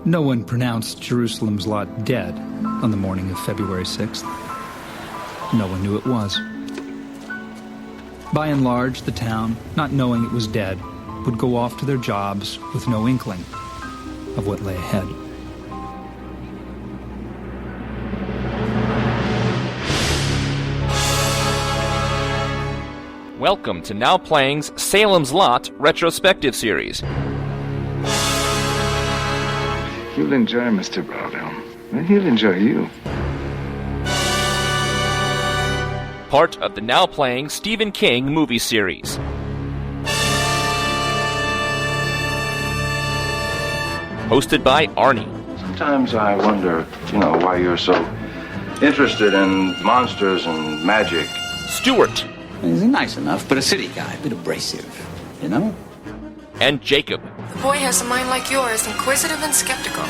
No one pronounced Jerusalem's Lot dead on the morning of February 6th. No one knew it was. By and large, the town, not knowing it was dead, would go off to their jobs with no inkling of what lay ahead. Welcome to Now Playing's Salem's Lot retrospective series. You'll enjoy Mr. Brownhelm, and he'll enjoy you. Part of the Now Playing Stephen King movie series. Hosted by Arnie. Sometimes I wonder, why you're so interested in monsters and magic. Stuart. He's nice enough, but a city guy, a bit abrasive, And Jakob. The boy has a mind like yours, inquisitive and skeptical.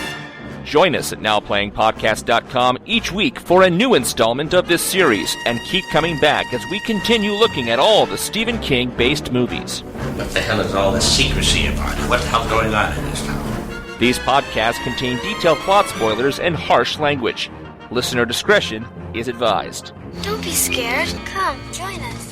Join us at NowPlayingPodcast.com each week for a new installment of this series, and keep coming back as we continue looking at all the Stephen King-based movies. What the hell is all this secrecy about? What the hell's going on in this town? These podcasts contain detailed plot spoilers and harsh language. Listener discretion is advised. Don't be scared. Come, join us.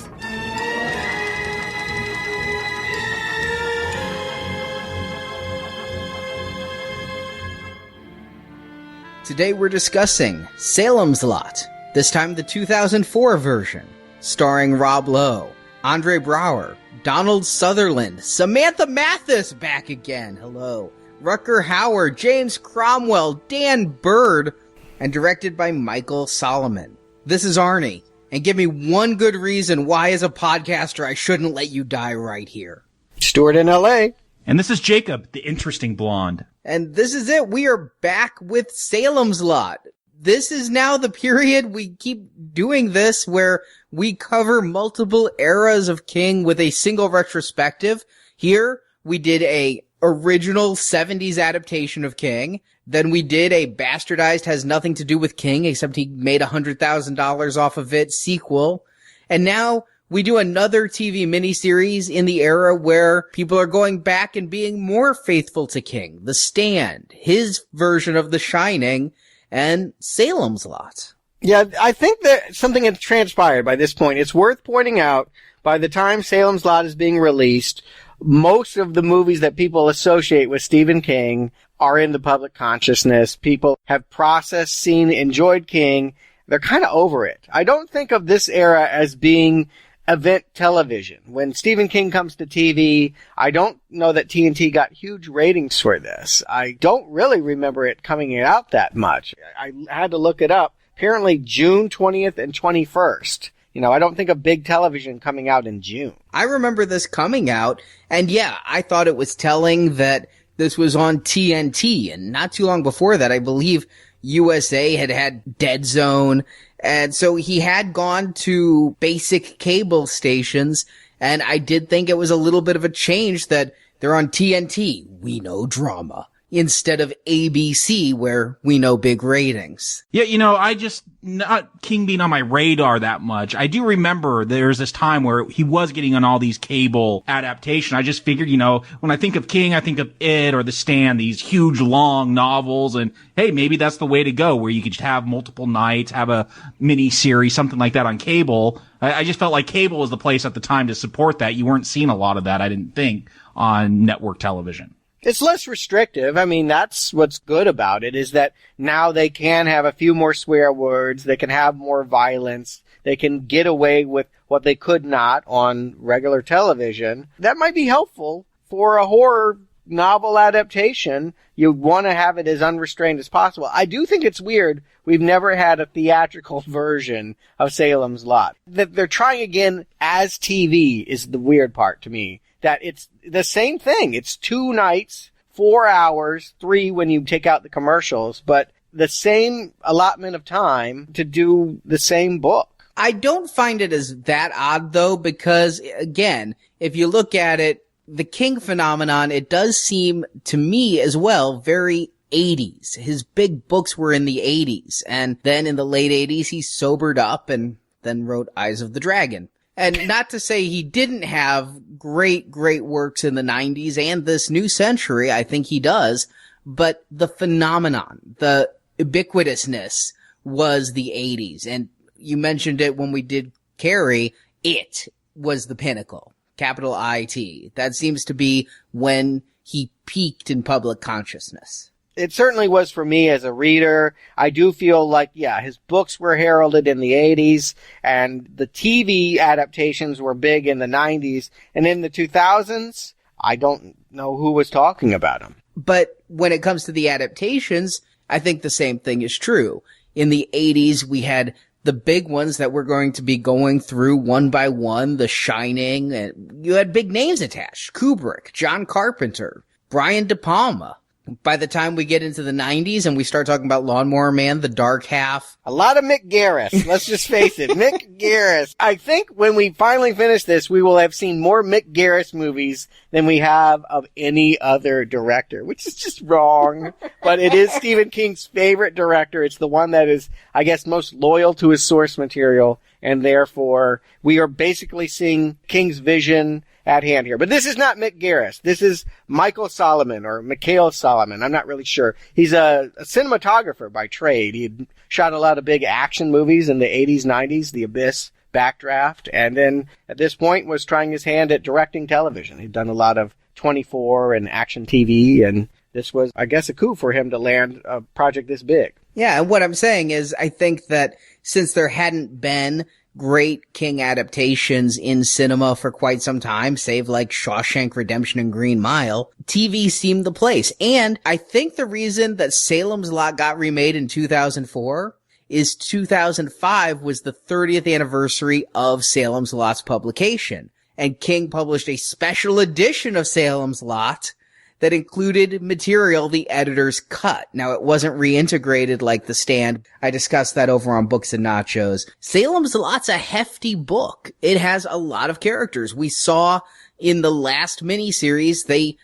Today we're discussing Salem's Lot, this time the 2004 version, starring Rob Lowe, Andre Braugher, Donald Sutherland, Samantha Mathis back again, hello, Rutger Hauer, James Cromwell, Dan Bird, and directed by Michael Solomon. This is Arnie, and give me one good reason why as a podcaster I shouldn't let you die right here. Stuart in L.A. And this is Jakob, the interesting blonde. And this is it. We are back with Salem's Lot. This is now the period we keep doing this where we cover multiple eras of King with a single retrospective. Here, we did a original 70s adaptation of King. Then we did a bastardized has nothing to do with King, except he made $100,000 off of it sequel. And now we do another TV miniseries in the era where people are going back and being more faithful to King. The Stand, his version of The Shining, and Salem's Lot. Yeah, I think that something had transpired by this point. It's worth pointing out, by the time Salem's Lot is being released, most of the movies that people associate with Stephen King are in the public consciousness. People have processed, seen, enjoyed King. They're kind of over it. I don't think of this era as being event television. When Stephen King comes to TV, I don't know that TNT got huge ratings for this. I don't really remember it coming out that much. I had to look it up. Apparently June 20th and 21st. I don't think of big television coming out in June. I remember this coming out, and yeah, I thought it was telling that this was on TNT, and not too long before that, I believe USA had Dead Zone, and so he had gone to basic cable stations, and I did think it was a little bit of a change that they're on TNT, we know drama, instead of ABC, where we know big ratings. Yeah, I just, not King being on my radar that much. I do remember there's this time where he was getting on all these cable adaptation. I just figured, when I think of King, I think of It or The Stand, these huge, long novels, and hey, maybe that's the way to go, where you could have multiple nights, have a mini-series, something like that on cable. I just felt like cable was the place at the time to support that. You weren't seeing a lot of that, I didn't think, on network television. It's less restrictive. I mean, that's what's good about it, is that now they can have a few more swear words, they can have more violence, they can get away with what they could not on regular television. That might be helpful for a horror novel adaptation. You want to have it as unrestrained as possible. I do think it's weird we've never had a theatrical version of Salem's Lot. That they're trying again as TV is the weird part to me. That it's the same thing. It's 2 nights, 4 hours, 3 when you take out the commercials, but the same allotment of time to do the same book. I don't find it as that odd, though, because, again, if you look at it, the King phenomenon, it does seem, to me as well, very 80s. His big books were in the 80s, and then in the late 80s, he sobered up and then wrote Eyes of the Dragon. And not to say he didn't have great works in the 90s and this new century. I think he does. but the phenomenon, the ubiquitousness was the 80s. And you mentioned it when we did Carrie. It was the pinnacle. Capital IT. That seems to be when he peaked in public consciousness. It certainly was for me as a reader. I do feel like, his books were heralded in the 80s, and the TV adaptations were big in the 90s. And in the 2000s, I don't know who was talking about them. But when it comes to the adaptations, I think the same thing is true. In the 80s, we had the big ones that we're going to be going through one by one, The Shining, and you had big names attached. Kubrick, John Carpenter, Brian DePalma. By the time we get into the 90s and we start talking about Lawnmower Man, The Dark Half. A lot of Mick Garris. Let's just face it. Mick Garris. I think when we finally finish this, we will have seen more Mick Garris movies than we have of any other director, which is just wrong. But it is Stephen King's favorite director. It's the one that is, I guess, most loyal to his source material. And therefore, we are basically seeing King's vision at hand here. But this is not Mick Garris. This is Michael Solomon or Mikhail Solomon. I'm not really sure. He's a cinematographer by trade. He shot a lot of big action movies in the 80s, 90s, The Abyss, Backdraft, and then at this point was trying his hand at directing television. He'd done a lot of 24 and action TV, and this was, I guess, a coup for him to land a project this big. Yeah, and what I'm saying is I think that since there hadn't been great King adaptations in cinema for quite some time, save like Shawshank Redemption and Green Mile, TV seemed the place. And I think the reason that Salem's Lot got remade in 2004 is 2005 was the 30th anniversary of Salem's Lot's publication. And King published a special edition of Salem's Lot that included material the editors cut. Now, it wasn't reintegrated like The Stand. I discussed that over on Books and Nachos. Salem's Lot's a hefty book. It has a lot of characters. We saw in the last miniseries, they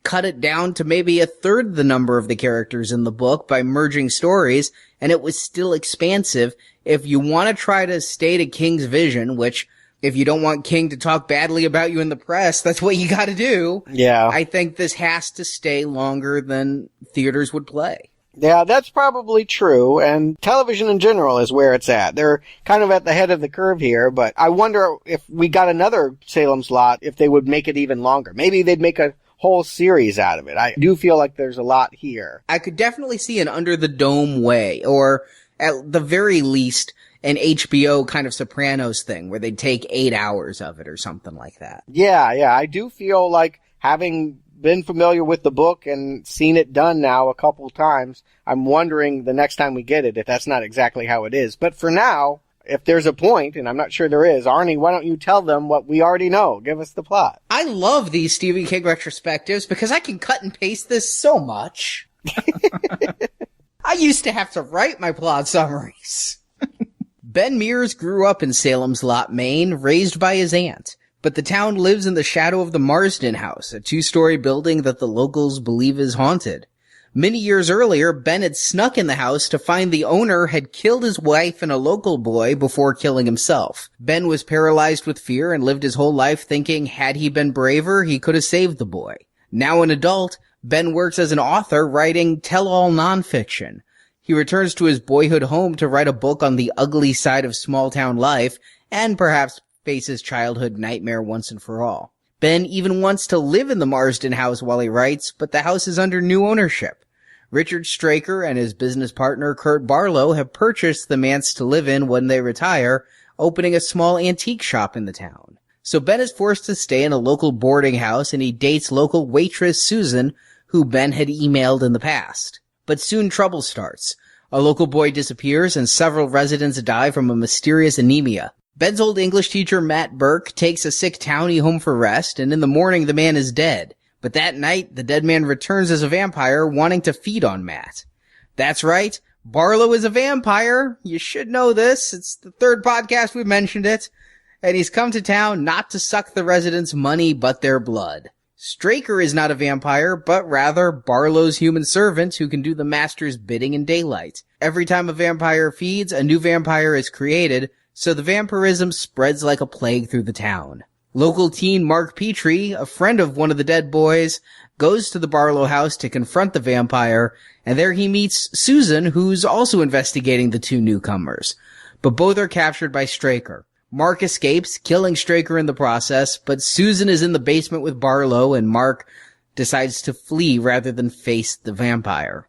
cut it down to maybe a third the number of the characters in the book by merging stories, and it was still expansive. If you want to try to stay to King's vision, which if you don't want King to talk badly about you in the press, that's what you gotta do. Yeah. I think this has to stay longer than theaters would play. Yeah, that's probably true, and television in general is where it's at. They're kind of at the head of the curve here, but I wonder if we got another Salem's Lot, if they would make it even longer. Maybe they'd make a whole series out of it. I do feel like there's a lot here. I could definitely see an Under the Dome way, or at the very least, an HBO kind of Sopranos thing where they'd take 8 hours of it or something like that. Yeah, I do feel like having been familiar with the book and seen it done now a couple times, I'm wondering the next time we get it if that's not exactly how it is. But for now, if there's a point, and I'm not sure there is, Arnie, why don't you tell them what we already know? Give us the plot. I love these Stephen King retrospectives because I can cut and paste this so much. I used to have to write my plot summaries. Ben Mears grew up in Salem's Lot, Maine, raised by his aunt. But the town lives in the shadow of the Marsden House, a 2-story building that the locals believe is haunted. Many years earlier, Ben had snuck in the house to find the owner had killed his wife and a local boy before killing himself. Ben was paralyzed with fear and lived his whole life thinking had he been braver, he could have saved the boy. Now an adult, Ben works as an author writing tell-all nonfiction. He returns to his boyhood home to write a book on the ugly side of small-town life and perhaps face his childhood nightmare once and for all. Ben even wants to live in the Marsden house while he writes, but the house is under new ownership. Richard Straker and his business partner Kurt Barlow have purchased the manse to live in when they retire, opening a small antique shop in the town. So Ben is forced to stay in a local boarding house and he dates local waitress Susan, who Ben had emailed in the past. But soon trouble starts. A local boy disappears and several residents die from a mysterious anemia. Ben's old English teacher Matt Burke takes a sick townie home for rest, and in the morning the man is dead. But that night, the dead man returns as a vampire, wanting to feed on Matt. That's right, Barlow is a vampire. You should know this. It's the third podcast we've mentioned it. And he's come to town not to suck the residents' money, but their blood. Straker is not a vampire, but rather Barlow's human servant who can do the master's bidding in daylight. Every time a vampire feeds, a new vampire is created, so the vampirism spreads like a plague through the town. Local teen Mark Petrie, a friend of one of the dead boys, goes to the Barlow house to confront the vampire, and there he meets Susan, who's also investigating the two newcomers. But both are captured by Straker. Mark escapes, killing Straker in the process, but Susan is in the basement with Barlow, and Mark decides to flee rather than face the vampire.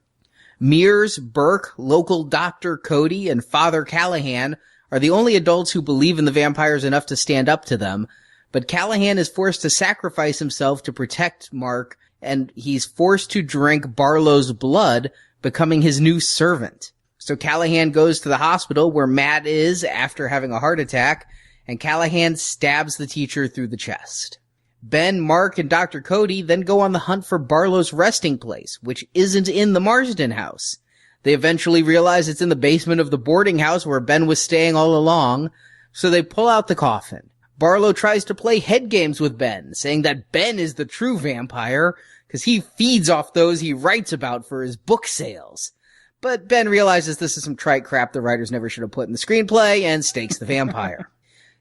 Mears, Burke, local Dr. Cody, and Father Callahan are the only adults who believe in the vampires enough to stand up to them, but Callahan is forced to sacrifice himself to protect Mark, and he's forced to drink Barlow's blood, becoming his new servant. So Callahan goes to the hospital where Matt is after having a heart attack, and Callahan stabs the teacher through the chest. Ben, Mark, and Dr. Cody then go on the hunt for Barlow's resting place, which isn't in the Marsden house. They eventually realize it's in the basement of the boarding house where Ben was staying all along, so they pull out the coffin. Barlow tries to play head games with Ben, saying that Ben is the true vampire, because he feeds off those he writes about for his book sales. But Ben realizes this is some trite crap the writers never should have put in the screenplay and stakes the vampire.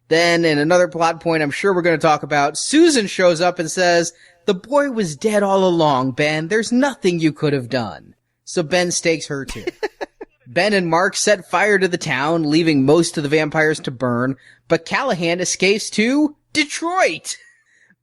Then, in another plot point I'm sure we're going to talk about, Susan shows up and says, "The boy was dead all along, Ben. There's nothing you could have done." So Ben stakes her too. Ben and Mark set fire to the town, leaving most of the vampires to burn, but Callahan escapes to Detroit.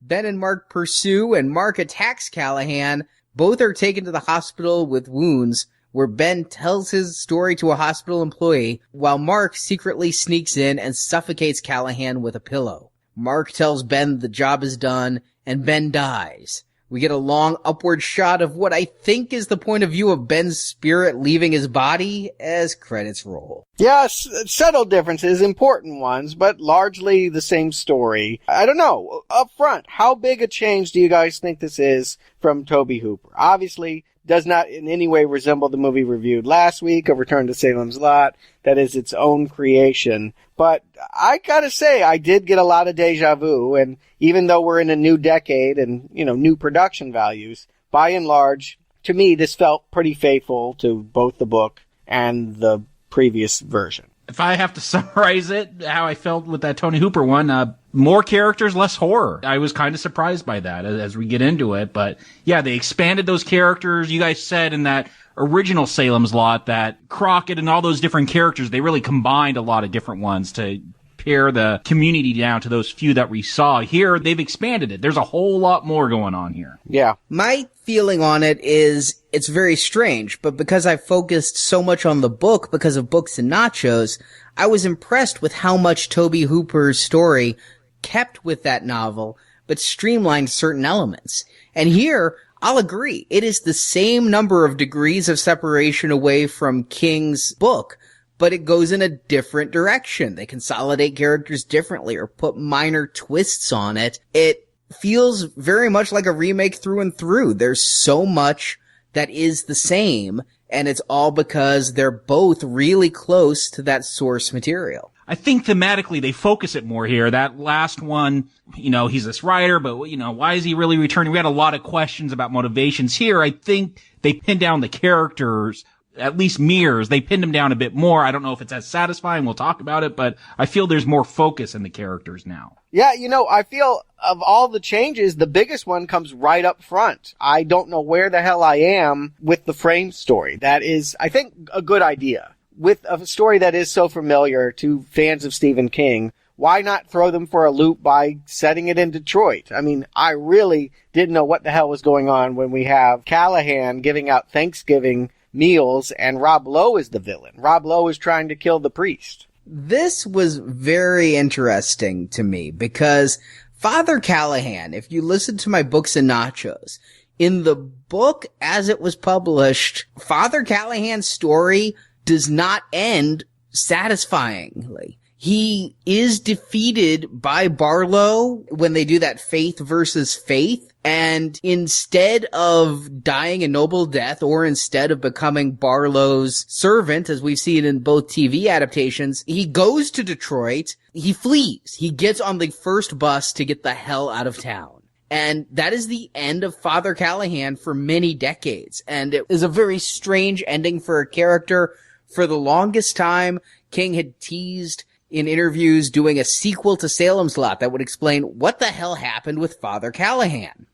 Ben and Mark pursue, and Mark attacks Callahan. Both are taken to the hospital with wounds, where Ben tells his story to a hospital employee, while Mark secretly sneaks in and suffocates Callahan with a pillow. Mark tells Ben the job is done, and Ben dies. We get a long upward shot of what I think is the point of view of Ben's spirit leaving his body as credits roll. Yes, subtle differences, important ones, but largely the same story. I don't know. Up front, how big a change do you guys think this is from Tobe Hooper? Obviously, does not in any way resemble the movie reviewed last week, A Return to Salem's Lot. That is its own creation. But I gotta say, I did get a lot of deja vu, and even though we're in a new decade and, new production values, by and large, to me, this felt pretty faithful to both the book and the previous version. If I have to summarize it, how I felt with that Tony Hooper one, more characters, less horror. I was kind of surprised by that as we get into it. But yeah, they expanded those characters. You guys said in that original Salem's Lot that Crockett and all those different characters, they really combined a lot of different ones to pare the community down to those few that we saw. Here, they've expanded it. There's a whole lot more going on here. Yeah. My feeling on it is it's very strange, but because I focused so much on the book because of Books and Nachos, I was impressed with how much Tobe Hooper's story kept with that novel, but streamlined certain elements. And here, I'll agree, it is the same number of degrees of separation away from King's book, but it goes in a different direction. They consolidate characters differently or put minor twists on it. It feels very much like a remake through and through. There's so much that is the same, and it's all because they're both really close to that source material. I think thematically they focus it more here. That last one, he's this writer, but, why is he really returning? We had a lot of questions about motivations. Here, I think they pin down the characters, at least Mears. They pinned him down a bit more. I don't know if it's as satisfying. We'll talk about it, but I feel there's more focus in the characters now. Yeah, I feel of all the changes, the biggest one comes right up front. I don't know where the hell I am with the frame story. That is, I think, a good idea. With a story that is so familiar to fans of Stephen King, why not throw them for a loop by setting it in Detroit? I mean, I really didn't know what the hell was going on when we have Callahan giving out Thanksgiving meals and Rob Lowe is the villain. Rob Lowe is trying to kill the priest. This was very interesting to me because Father Callahan, if you listen to my Books and Nachos, in the book as it was published, Father Callahan's story does not end satisfyingly. He is defeated by Barlow when they do that faith versus faith. And instead of dying a noble death, or instead of becoming Barlow's servant, as we've seen in both TV adaptations, he goes to Detroit, he flees, he gets on the first bus to get the hell out of town. And that is the end of Father Callahan for many decades. And it is a very strange ending for a character. For the longest time, King had teased in interviews doing a sequel to Salem's Lot that would explain what the hell happened with Father Callahan.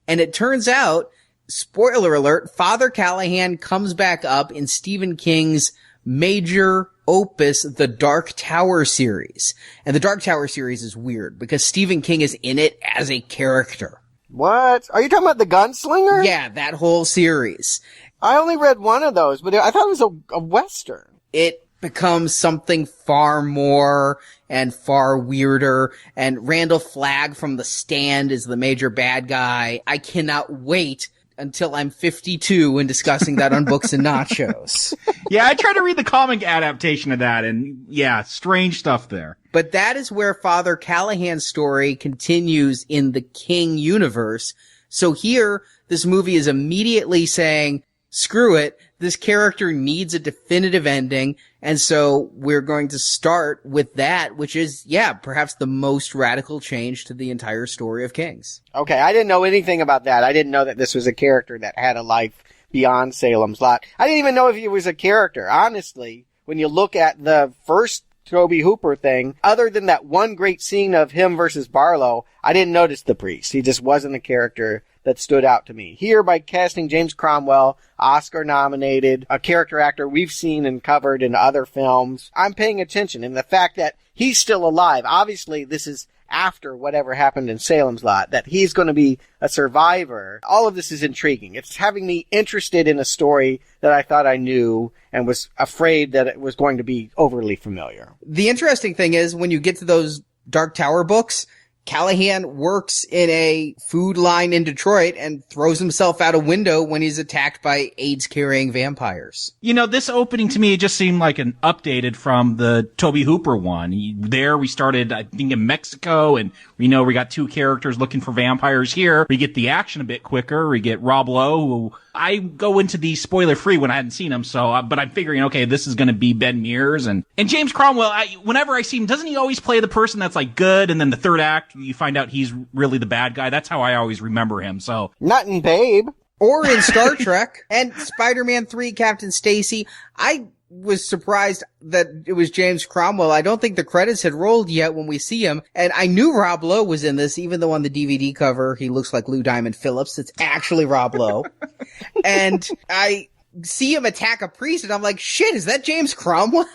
And it turns out spoiler alert, Father Callahan comes back up in Stephen King's major opus, the Dark Tower series. And the Dark Tower series is weird because Stephen King is in it as a character. What? Are you talking about the Gunslinger? Yeah, that whole series. I only read one of those, but I thought it was a Western. It becomes something far more and far weirder, and Randall Flagg from The Stand is the major bad guy. I cannot wait until I'm 52 and discussing that on Books and Nachos. Yeah, I tried to read the comic adaptation of that, and yeah, strange stuff there. But that is where Father Callahan's story continues in the King universe. So here, this movie is immediately saying, screw it, this character needs a definitive ending, and so we're going to start with that, which is, yeah, perhaps the most radical change to the entire story of Kings. Okay, I didn't know anything about that. I didn't know that this was a character that had a life beyond Salem's Lot. I didn't even know if he was a character. Honestly, when you look at the first Toby Hooper thing, other than that one great scene of him versus Barlow, I didn't notice the priest. He just wasn't a character that stood out to me. Here, by casting James Cromwell, Oscar nominated, a character actor we've seen and covered in other films, I'm paying attention. And the fact that he's still alive, obviously this is after whatever happened in Salem's Lot, that he's going to be a survivor. All of this is intriguing. It's having me interested in a story that I thought I knew and was afraid that it was going to be overly familiar. The interesting thing is, when you get to those Dark Tower books, Callahan works in a food line in Detroit and throws himself out a window when he's attacked by AIDS-carrying vampires. You know, this opening to me, it just seemed like an updated from the Toby Hooper one. There we started, I think, in Mexico, and we know we got two characters looking for vampires here. We get the action a bit quicker. We get Rob Lowe, who I go into the spoiler-free when I hadn't seen him, so, but I'm figuring, okay, this is gonna be Ben Mears, and James Cromwell, whenever I see him, doesn't he always play the person that's like good, and then the third act, you find out he's really the bad guy? That's how I always remember him, so. Not in Babe. Or in Star Trek. And Spider-Man 3, Captain Stacy. I was surprised that it was James Cromwell. I don't think the credits had rolled yet when we see him. And I knew Rob Lowe was in this, even though on the DVD cover he looks like Lou Diamond Phillips. It's actually Rob Lowe. And I see him attack a priest and I'm like, shit, is that James Cromwell?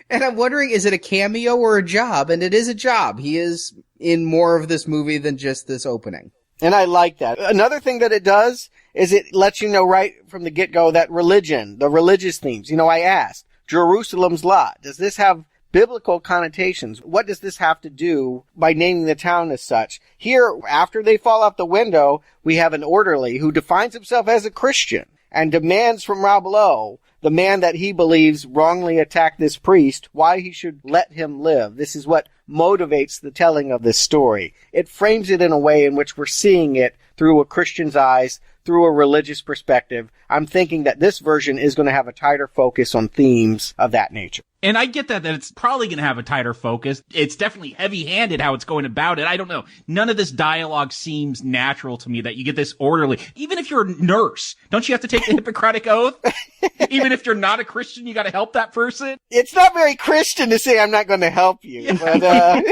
And I'm wondering, is it a cameo or a job? And it is a job. He is in more of this movie than just this opening. And I like that. Another thing that it does is it lets you know right from the get-go that religion, the religious themes. You know, I asked, Jerusalem's Lot, does this have biblical connotations? What does this have to do by naming the town as such? Here, after they fall out the window, we have an orderly who defines himself as a Christian and demands from Rob Lowe, the man that he believes wrongly attacked this priest, why he should let him live. This is what motivates the telling of this story. It frames it in a way in which we're seeing it through a Christian's eyes, through a religious perspective. I'm thinking that this version is going to have a tighter focus on themes of that nature. And I get that it's probably going to have a tighter focus. It's definitely heavy-handed how it's going about it. I don't know. None of this dialogue seems natural to me, that you get this orderly. Even if you're a nurse, don't you have to take the Hippocratic Oath? Even if you're not a Christian, you got to help that person? It's not very Christian to say I'm not going to help you. Yeah. But,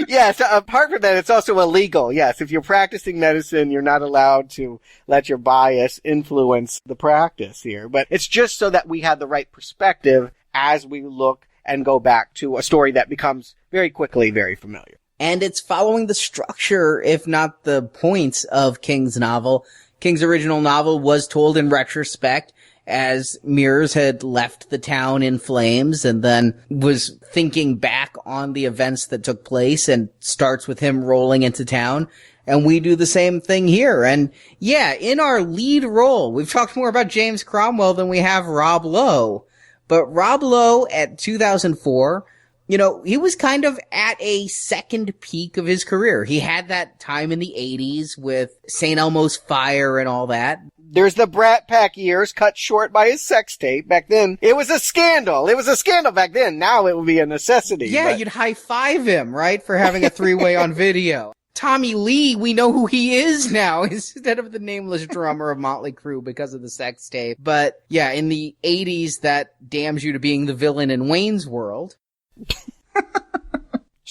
yes, apart from that, it's also illegal. Yes, if you're practicing medicine, you're not allowed to let your bias influence the practice here. But it's just so that we have the right perspective as we look and go back to a story that becomes very quickly very familiar. And it's following the structure, if not the points, of King's novel. King's original novel was told in retrospect, as Mears had left the town in flames and then was thinking back on the events that took place, and starts with him rolling into town. And we do the same thing here. And yeah, in our lead role, we've talked more about James Cromwell than we have Rob Lowe. But Rob Lowe at 2004, you know, he was kind of at a second peak of his career. He had that time in the 80s with St. Elmo's Fire and all that. There's the Brat Pack years cut short by his sex tape. Back then, it was a scandal. It was a scandal back then. Now it would be a necessity. Yeah, you'd high-five him, right, for having a three-way on video. Tommy Lee, we know who he is now instead of the nameless drummer of Motley Crue because of the sex tape. But yeah, in the 80s, that damns you to being the villain in Wayne's World.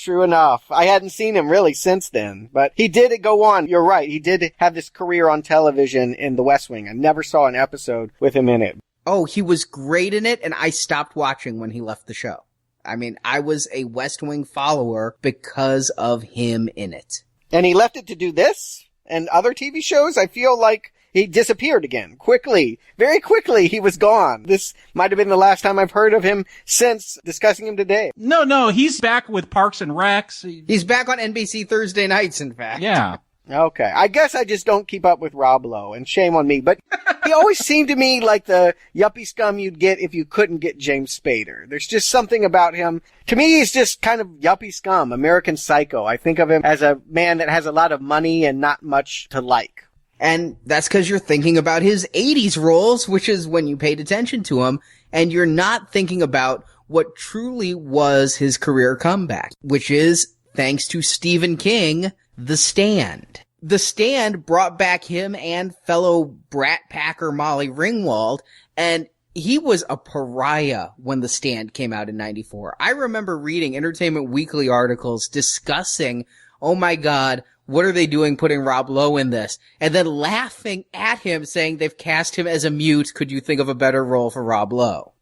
true enough. I hadn't seen him really since then, but he did go on. You're right. He did have this career on television in The West Wing. I never saw an episode with him in it. Oh, he was great in it, and I stopped watching when he left the show. I mean, I was a West Wing follower because of him in it. And he left it to do this and other TV shows? I feel like he disappeared again. Quickly. Very quickly, he was gone. This might have been the last time I've heard of him since discussing him today. No, he's back with Parks and Recs. He's back on NBC Thursday nights, in fact. Yeah. Okay. I guess I just don't keep up with Rob Lowe, and shame on me. But he always seemed to me like the yuppie scum you'd get if you couldn't get James Spader. There's just something about him. To me, he's just kind of yuppie scum, American Psycho. I think of him as a man that has a lot of money and not much to like. And that's because you're thinking about his 80s roles, which is when you paid attention to him, and you're not thinking about what truly was his career comeback, which is, thanks to Stephen King, The Stand. The Stand brought back him and fellow Brat Packer Molly Ringwald, and he was a pariah when The Stand came out in 94. I remember reading Entertainment Weekly articles discussing, oh my god, what are they doing putting Rob Lowe in this? And then laughing at him saying they've cast him as a mute. Could you think of a better role for Rob Lowe?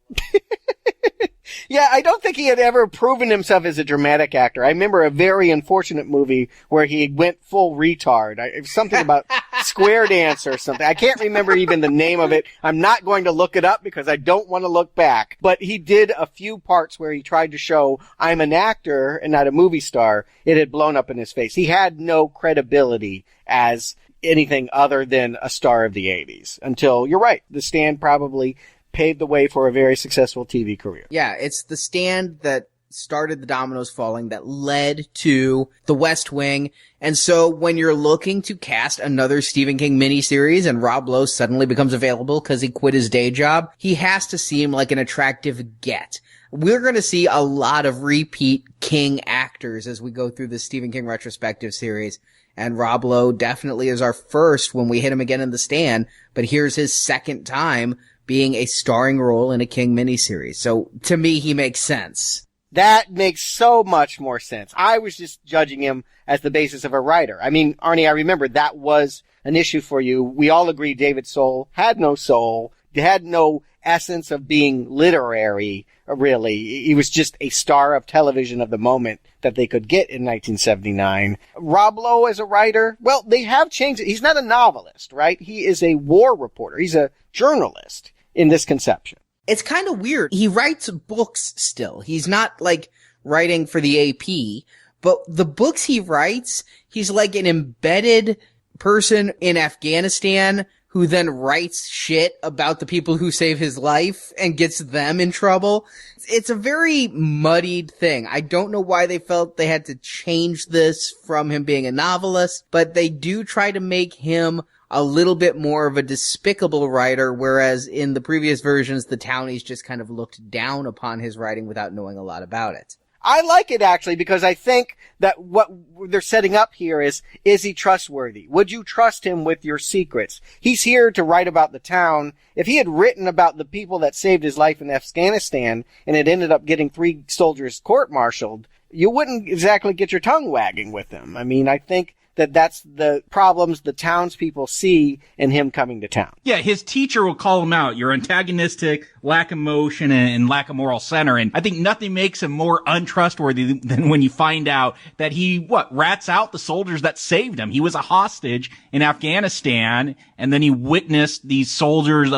Yeah, I don't think he had ever proven himself as a dramatic actor. I remember a very unfortunate movie where he went full retard. It was something about Square Dance or something. I can't remember even the name of it. I'm not going to look it up because I don't want to look back. But he did a few parts where he tried to show I'm an actor and not a movie star. It had blown up in his face. He had no credibility as anything other than a star of the 80s until, you're right, The Stand probably paved the way for a very successful TV career. Yeah, it's The Stand that started the dominoes falling that led to The West Wing. And so when you're looking to cast another Stephen King miniseries and Rob Lowe suddenly becomes available because he quit his day job, he has to seem like an attractive get. We're going to see a lot of repeat King actors as we go through the Stephen King retrospective series. And Rob Lowe definitely is our first when we hit him again in The Stand, but here's his second time being a starring role in a King miniseries. So to me, he makes sense. That makes so much more sense. I was just judging him as the basis of a writer. I mean, Arnie, I remember that was an issue for you. We all agree David Soul had no soul. He had no essence of being literary, really. He was just a star of television of the moment that they could get in 1979. Rob Lowe as a writer, well, they have changed it. He's not a novelist, right? He is a war reporter. He's a journalist in this conception. It's kind of weird. He writes books still. He's not like writing for the AP, but the books he writes, he's like an embedded person in Afghanistan who then writes shit about the people who save his life and gets them in trouble. It's a very muddied thing. I don't know why they felt they had to change this from him being a novelist, but they do try to make him a little bit more of a despicable writer, whereas in the previous versions, the townies just kind of looked down upon his writing without knowing a lot about it. I like it actually because I think that what they're setting up here is he trustworthy? Would you trust him with your secrets? He's here to write about the town. If he had written about the people that saved his life in Afghanistan and it ended up getting 3 soldiers court-martialed, you wouldn't exactly get your tongue wagging with him. I mean, I think that's the problems the townspeople see in him coming to town. Yeah, his teacher will call him out. You're antagonistic, lack emotion, and lack of moral center. And I think nothing makes him more untrustworthy than when you find out that he, rats out the soldiers that saved him. He was a hostage in Afghanistan, and then he witnessed these soldiers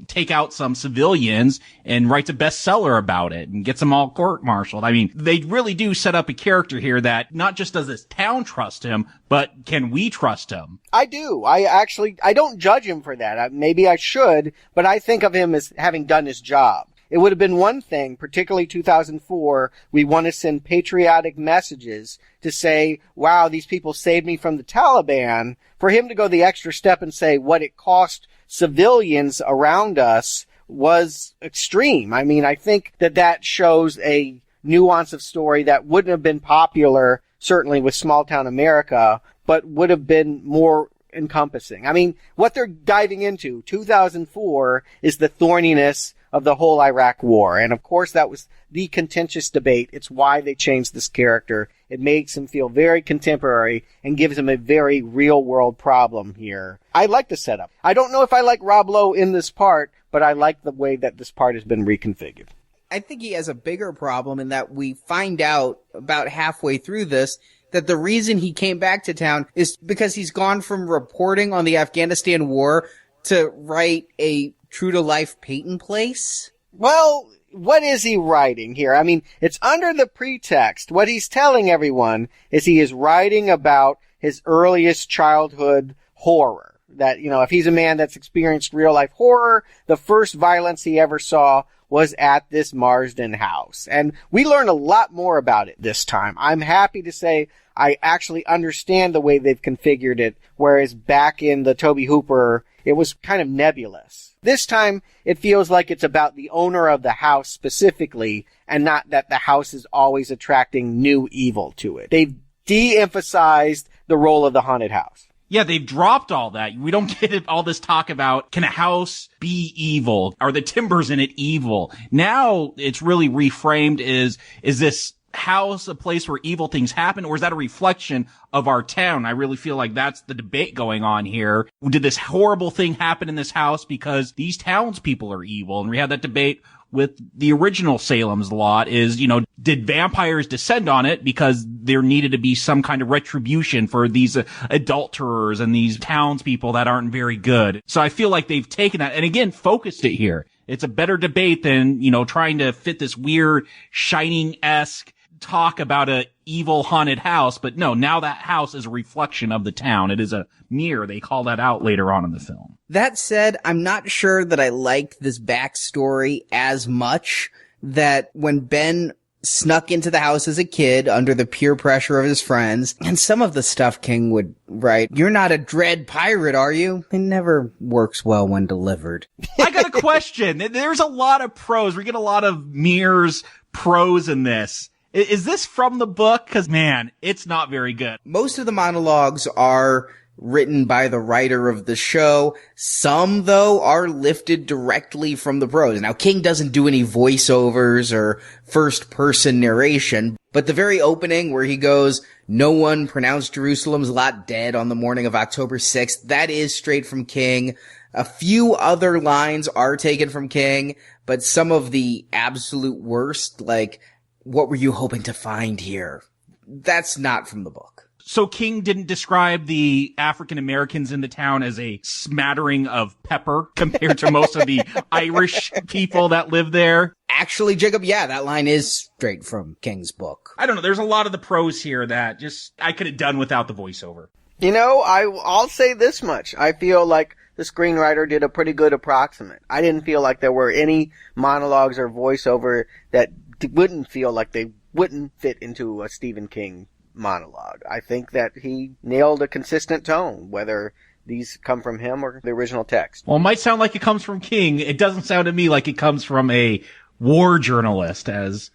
take out some civilians and writes a bestseller about it and gets them all court-martialed. I mean, they really do set up a character here that not just does this town trust him, but can we trust him? I do. I don't judge him for that. Maybe I should, but I think of him as having done his job. It would have been one thing, particularly 2004, we want to send patriotic messages to say, wow, these people saved me from the Taliban. For him to go the extra step and say what it cost civilians around us was extreme. I mean, I think that shows a nuance of story that wouldn't have been popular, certainly with small town America, but would have been more encompassing. I mean, what they're diving into, 2004, is the thorniness of the whole Iraq war. And of course, that was the contentious debate. It's why they changed this character It makes him feel very contemporary and gives him a very real-world problem here. I like the setup. I don't know if I like Rob Lowe in this part, but I like the way that this part has been reconfigured. I think he has a bigger problem in that we find out about halfway through this that the reason he came back to town is because he's gone from reporting on the Afghanistan war to write a true-to-life Peyton Place. Well, what is he writing here? I mean, it's under the pretext. What he's telling everyone is he is writing about his earliest childhood horror. That, you know, if he's a man that's experienced real-life horror, the first violence he ever saw was at this Marsden house. And we learn a lot more about it this time. I'm happy to say I actually understand the way they've configured it, whereas back in the Tobe Hooper, it was kind of nebulous. This time, it feels like it's about the owner of the house specifically, and not that the house is always attracting new evil to it. They've de-emphasized the role of the haunted house. Yeah, they've dropped all that. We don't get all this talk about, can a house be evil? Are the timbers in it evil? Now it's really reframed is this house a place where evil things happen, or is that a reflection of our town? I really feel like that's the debate going on here. Did this horrible thing happen in this house because these townspeople are evil? And we had that debate with the original Salem's Lot is, you know, did vampires descend on it because there needed to be some kind of retribution for these adulterers and these townspeople that aren't very good? So I feel like they've taken that and again focused it here. It's a better debate than, you know, trying to fit this weird Shining-esque talk about a evil haunted house. But no, now that house is a reflection of the town. It is a mirror. They call that out later on in the film. That said, I'm not sure that I like this backstory as much. That when Ben snuck into the house as a kid under the peer pressure of his friends, and some of the stuff King would write, "You're not a dread pirate, are you?" It never works well when delivered. I got a question. There's a lot of prose. We get a lot of Mears prose in this. Is this from the book? Because, man, it's not very good. Most of the monologues are written by the writer of the show. Some, though, are lifted directly from the prose. Now, King doesn't do any voiceovers or first-person narration, but the very opening where he goes, "No one pronounced Jerusalem's Lot dead on the morning of October 6th, that is straight from King. A few other lines are taken from King, but some of the absolute worst, like, "What were you hoping to find here?" That's not from the book. So King didn't describe the African Americans in the town as a smattering of pepper compared to most of the Irish people that live there? Actually, Jacob, yeah, that line is straight from King's book. I don't know. There's a lot of the prose here that just I could have done without the voiceover. You know, I'll say this much. I feel like the screenwriter did a pretty good approximate. I didn't feel like there were any monologues or voiceover that wouldn't feel like they wouldn't fit into a Stephen King monologue. I think that he nailed a consistent tone, whether these come from him or the original text. Well, it might sound like it comes from King. It doesn't sound to me like it comes from a war journalist, as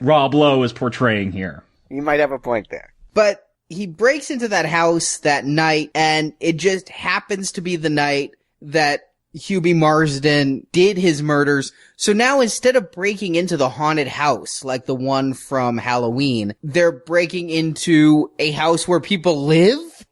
Rob Lowe is portraying here. You might have a point there. But he breaks into that house that night, and it just happens to be the night that Hubie Marsden did his murders. So now instead of breaking into the haunted house like the one from Halloween, they're breaking into a house where people live?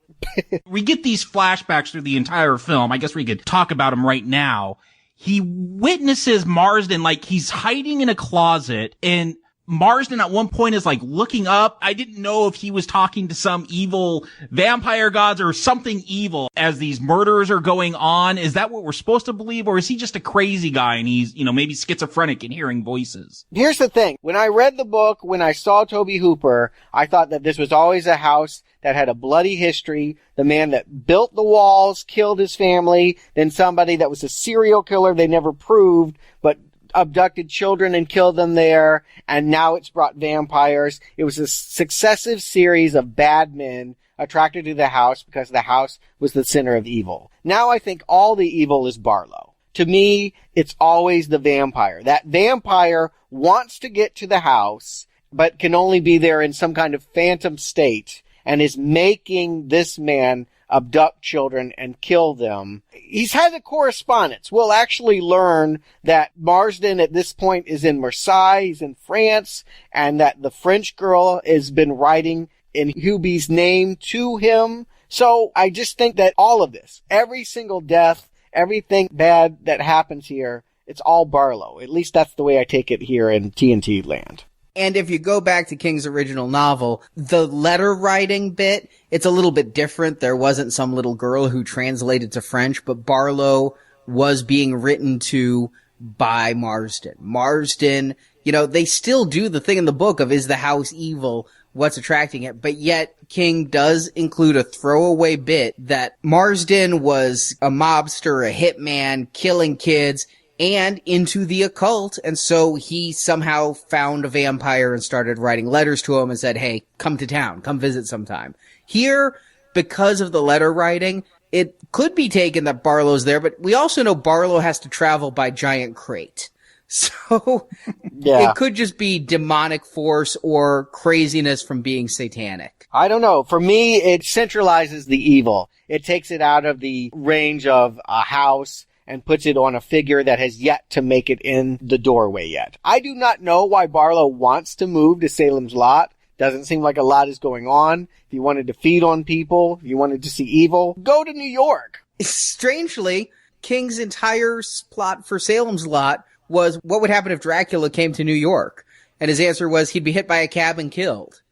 We get these flashbacks through the entire film. I guess we could talk about them right now. He witnesses Marsden like he's hiding in a closet, and Marsden at one point is like looking up. I didn't know if he was talking to some evil vampire gods or something evil as these murders are going on. Is that what we're supposed to believe? Or is he just a crazy guy and he's, you know, maybe schizophrenic and hearing voices? Here's the thing. When I read the book, when I saw Tobe Hooper, I thought that this was always a house that had a bloody history. The man that built the walls killed his family. Then somebody that was a serial killer they never proved, but abducted children and killed them there, and now it's brought vampires. It was a successive series of bad men attracted to the house because the house was the center of evil. Now I think all the evil is Barlow. To me, it's always the vampire. That vampire wants to get to the house, but can only be there in some kind of phantom state, and is making this man abduct children and kill them. He's had a correspondence. We'll actually learn that Marsden at this point is in Marseille, he's in France, and that the French girl has been writing in Hubie's name to him. So I just think that all of this, every single death, everything bad that happens here, it's all Barlow. At least that's the way I take it here in TNT land. And if you go back to King's original novel, the letter writing bit, it's a little bit different. There wasn't some little girl who translated to French, but Barlow was being written to by Marsden. Marsden, they still do the thing in the book of, is the house evil? What's attracting it? But yet King does include a throwaway bit that Marsden was a mobster, a hitman, killing kids, and into the occult, and so he somehow found a vampire and started writing letters to him and said, hey, come to town, come visit sometime. Here, because of the letter writing, it could be taken that Barlow's there, but we also know Barlow has to travel by giant crate. So, It could just be demonic force or craziness from being satanic. I don't know. For me, it centralizes the evil. It takes it out of the range of a house and puts it on a figure that has yet to make it in the doorway yet. I do not know why Barlow wants to move to Salem's Lot. Doesn't seem like a lot is going on. If you wanted to feed on people, if you wanted to see evil, go to New York. Strangely, King's entire plot for Salem's Lot was what would happen if Dracula came to New York. And his answer was he'd be hit by a cab and killed.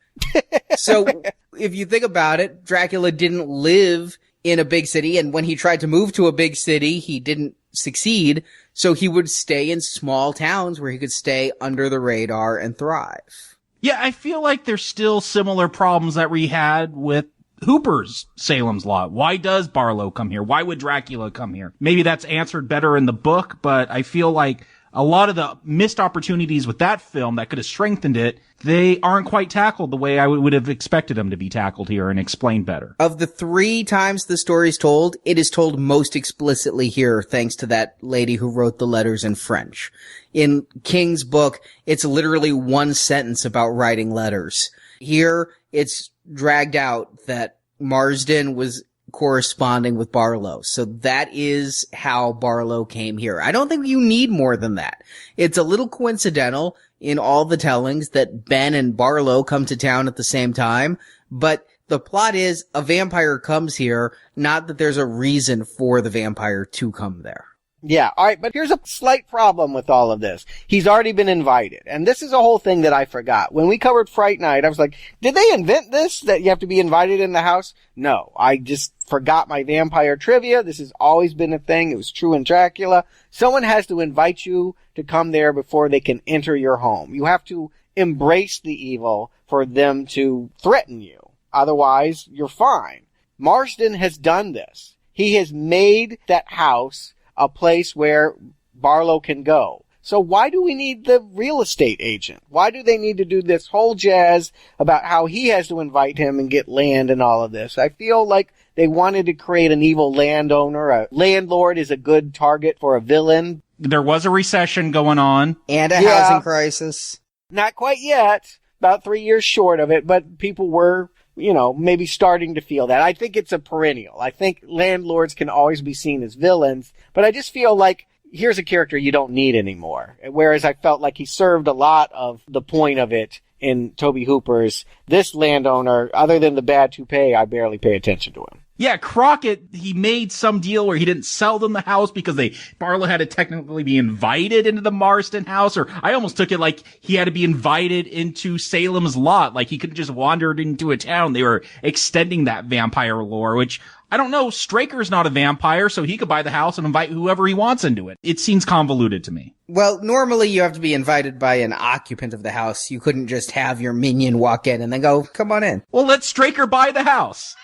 So if you think about it, Dracula didn't live in a big city, and when he tried to move to a big city, he didn't succeed, so he would stay in small towns where he could stay under the radar and thrive. Yeah, I feel like there's still similar problems that we had with Hooper's Salem's Lot. Why does Barlow come here? Why would Dracula come here? Maybe that's answered better in the book, but I feel like a lot of the missed opportunities with that film that could have strengthened it, they aren't quite tackled the way I would have expected them to be tackled here and explained better. Of the 3 times the story's told, it is told most explicitly here thanks to that lady who wrote the letters in French. In King's book, it's literally 1 sentence about writing letters. Here, it's dragged out that Marsden was corresponding with Barlow. So that is how Barlow came here. I don't think you need more than that. It's a little coincidental in all the tellings that Ben and Barlow come to town at the same time, but the plot is a vampire comes here, not that there's a reason for the vampire to come there. Yeah, alright, but here's a slight problem with all of this. He's already been invited, and this is a whole thing that I forgot. When we covered Fright Night, I was like, did they invent this, that you have to be invited in the house? No, I just forgot my vampire trivia. This has always been a thing. It was true in Dracula. Someone has to invite you to come there before they can enter your home. You have to embrace the evil for them to threaten you. Otherwise, you're fine. Marsden has done this. He has made that house a place where Barlow can go. So why do we need the real estate agent? Why do they need to do this whole jazz about how he has to invite him and get land and all of this? I feel like they wanted to create an evil landowner. A landlord is a good target for a villain. There was a recession going on. And a housing crisis. Not quite yet. About 3 years short of it, but people were, maybe starting to feel that. I think it's a perennial. I think landlords can always be seen as villains, but I just feel like here's a character you don't need anymore. Whereas I felt like he served a lot of the point of it in Tobe Hooper's. This landowner, other than the bad toupee, I barely pay attention to him. Yeah, Crockett, he made some deal where he didn't sell them the house because Barlow had to technically be invited into the Marsden house, or I almost took it like he had to be invited into Salem's Lot, like he couldn't just wander into a town. They were extending that vampire lore, which, I don't know, Straker's not a vampire, so he could buy the house and invite whoever he wants into it. It seems convoluted to me. Well, normally you have to be invited by an occupant of the house. You couldn't just have your minion walk in and then go, come on in. Well, let Straker buy the house.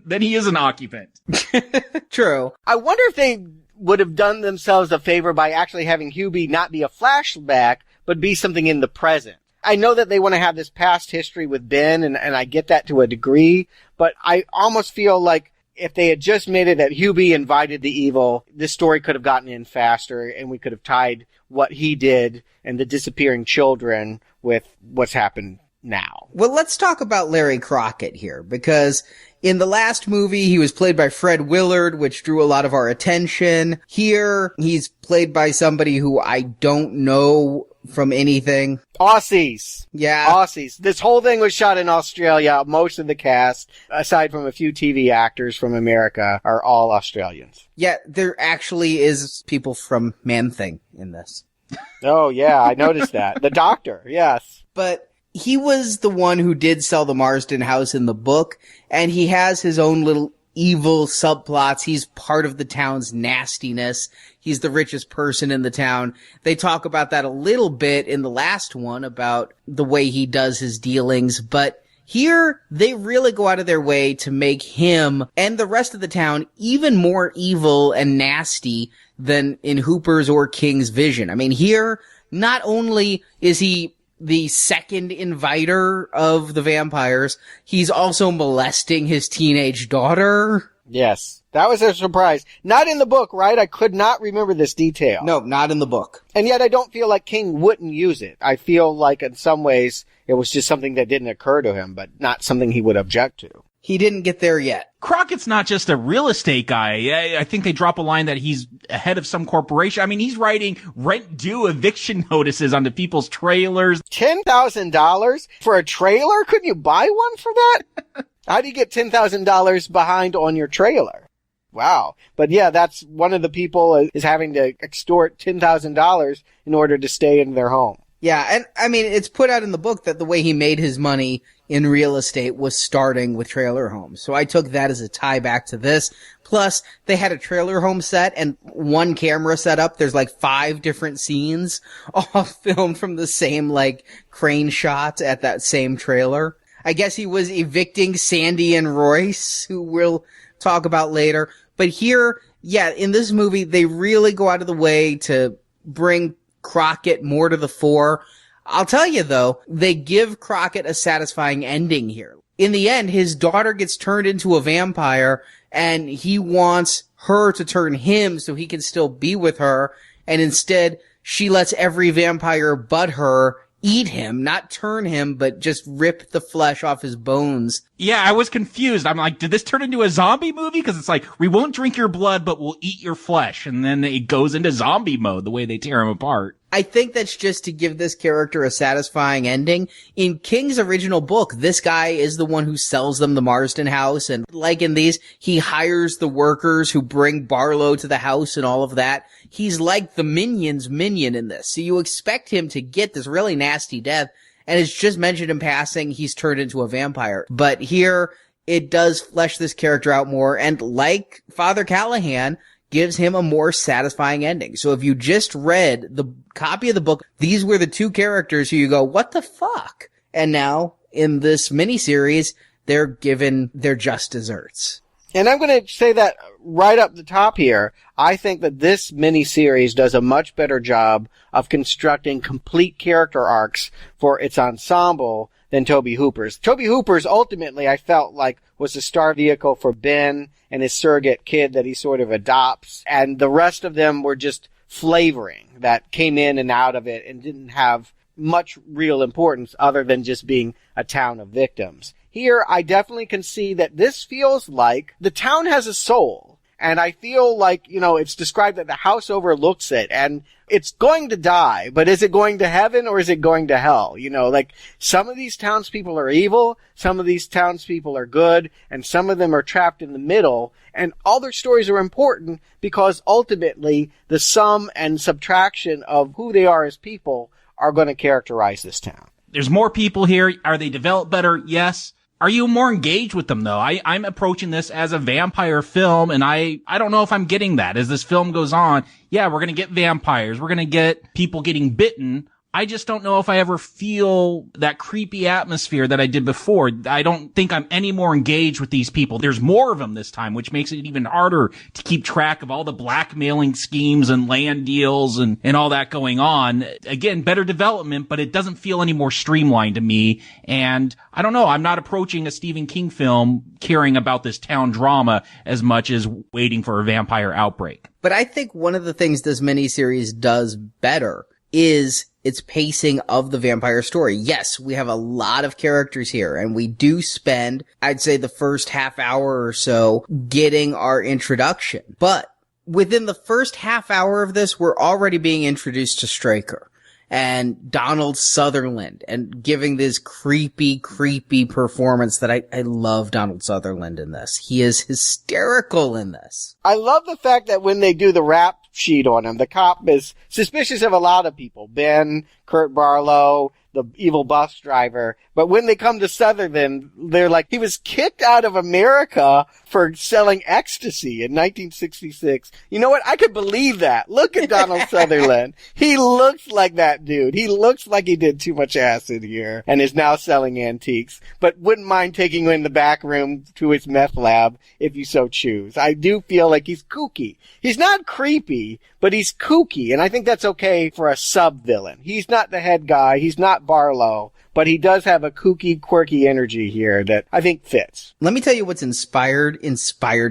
Then he is an occupant. True. I wonder if they would have done themselves a favor by actually having Hubie not be a flashback, but be something in the present. I know that they want to have this past history with Ben, and I get that to a degree, but I almost feel like if they had just made it that Hubie invited the evil, this story could have gotten in faster, and we could have tied what he did and the disappearing children with what's happened now. Well, let's talk about Larry Crockett here, because in the last movie, he was played by Fred Willard, which drew a lot of our attention. Here, he's played by somebody who I don't know from anything. Aussies. Yeah. Aussies. This whole thing was shot in Australia. Most of the cast, aside from a few TV actors from America, are all Australians. Yeah, there actually is people from Man-Thing in this. Oh, yeah, I noticed that. The doctor, yes. But he was the one who did sell the Marsden house in the book, and he has his own little evil subplots. He's part of the town's nastiness. He's the richest person in the town. They talk about that a little bit in the last one, about the way he does his dealings, but here, they really go out of their way to make him and the rest of the town even more evil and nasty than in Hooper's or King's vision. I mean, here, not only is he the second inviter of the vampires, he's also molesting his teenage daughter. Yes. That was a surprise. Not in the book, right? I could not remember this detail. No, not in the book. And yet I don't feel like King wouldn't use it. I feel like in some ways it was just something that didn't occur to him, but not something he would object to. He didn't get there yet. Crockett's not just a real estate guy. I think they drop a line that he's head of some corporation. I mean, he's writing rent-due eviction notices onto people's trailers. $10,000 for a trailer? Couldn't you buy one for that? How do you get $10,000 behind on your trailer? Wow. But yeah, that's one of the people is having to extort $10,000 in order to stay in their home. Yeah, and I mean, it's put out in the book that the way he made his money in real estate was starting with trailer homes. So I took that as a tie back to this. Plus, they had a trailer home set and one camera set up. There's like 5 different scenes, all filmed from the same like crane shot at that same trailer. I guess he was evicting Sandy and Royce, who we'll talk about later. But here, yeah, in this movie, they really go out of the way to bring Crockett more to the fore. I'll tell you though, they give Crockett a satisfying ending here. In the end, his daughter gets turned into a vampire and he wants her to turn him so he can still be with her. And instead, she lets every vampire but her eat him, not turn him, but just rip the flesh off his bones. Yeah, I was confused. I'm like, did this turn into a zombie movie? Because it's like, we won't drink your blood, but we'll eat your flesh. And then it goes into zombie mode, the way they tear him apart. I think that's just to give this character a satisfying ending. In King's original book, this guy is the one who sells them the Marsden house, and like in these, he hires the workers who bring Barlow to the house and all of that. He's like the Minion's minion in this, so you expect him to get this really nasty death, and it's just mentioned in passing he's turned into a vampire. But here, it does flesh this character out more, and like Father Callahan, gives him a more satisfying ending. So if you just read the copy of the book, these were the 2 characters who you go, what the fuck? And now, in this miniseries, they're given their just desserts. And I'm going to say that right up the top here. I think that this miniseries does a much better job of constructing complete character arcs for its ensemble than Tobe Hooper's. Tobe Hooper's ultimately, I felt like, was the star vehicle for Ben and his surrogate kid that he sort of adopts. And the rest of them were just flavoring that came in and out of it and didn't have much real importance other than just being a town of victims. Here, I definitely can see that this feels like the town has a soul. And I feel like, you know, it's described that the house overlooks it and it's going to die, but is it going to heaven or is it going to hell? You know, like some of these townspeople are evil, some of these townspeople are good, and some of them are trapped in the middle. And all their stories are important because ultimately the sum and subtraction of who they are as people are going to characterize this town. There's more people here. Are they developed better? Yes. Are you more engaged with them, though? I'm approaching this as a vampire film, and I don't know if I'm getting that. As this film goes on, yeah, we're gonna get vampires. We're gonna get people getting bitten. I just don't know if I ever feel that creepy atmosphere that I did before. I don't think I'm any more engaged with these people. There's more of them this time, which makes it even harder to keep track of all the blackmailing schemes and land deals and all that going on. Again, better development, but it doesn't feel any more streamlined to me. And I don't know, I'm not approaching a Stephen King film caring about this town drama as much as waiting for a vampire outbreak. But I think one of the things this miniseries does better is its pacing of the vampire story. Yes, we have a lot of characters here, and we do spend, I'd say, the first half hour or so getting our introduction. But within the first half hour of this, we're already being introduced to Straker and Donald Sutherland and giving this creepy performance that I love Donald Sutherland in this. He is hysterical in this. I love the fact that when they do the rap sheet on him, the cop is suspicious of a lot of people. Ben, Kurt Barlow, the evil bus driver. But when they come to Sutherland, they're like, he was kicked out of America for selling ecstasy in 1966. You know what? I could believe that. Look at Donald Sutherland. He looks like that dude. He looks like he did too much acid here and is now selling antiques, but wouldn't mind taking you in the back room to his meth lab if you so choose. I do feel like he's kooky. He's not creepy, but he's kooky, and I think that's okay for a sub-villain. He's not the head guy. He's not Barlow, but he does have a kooky, quirky energy here that I think fits. Let me tell you what's inspired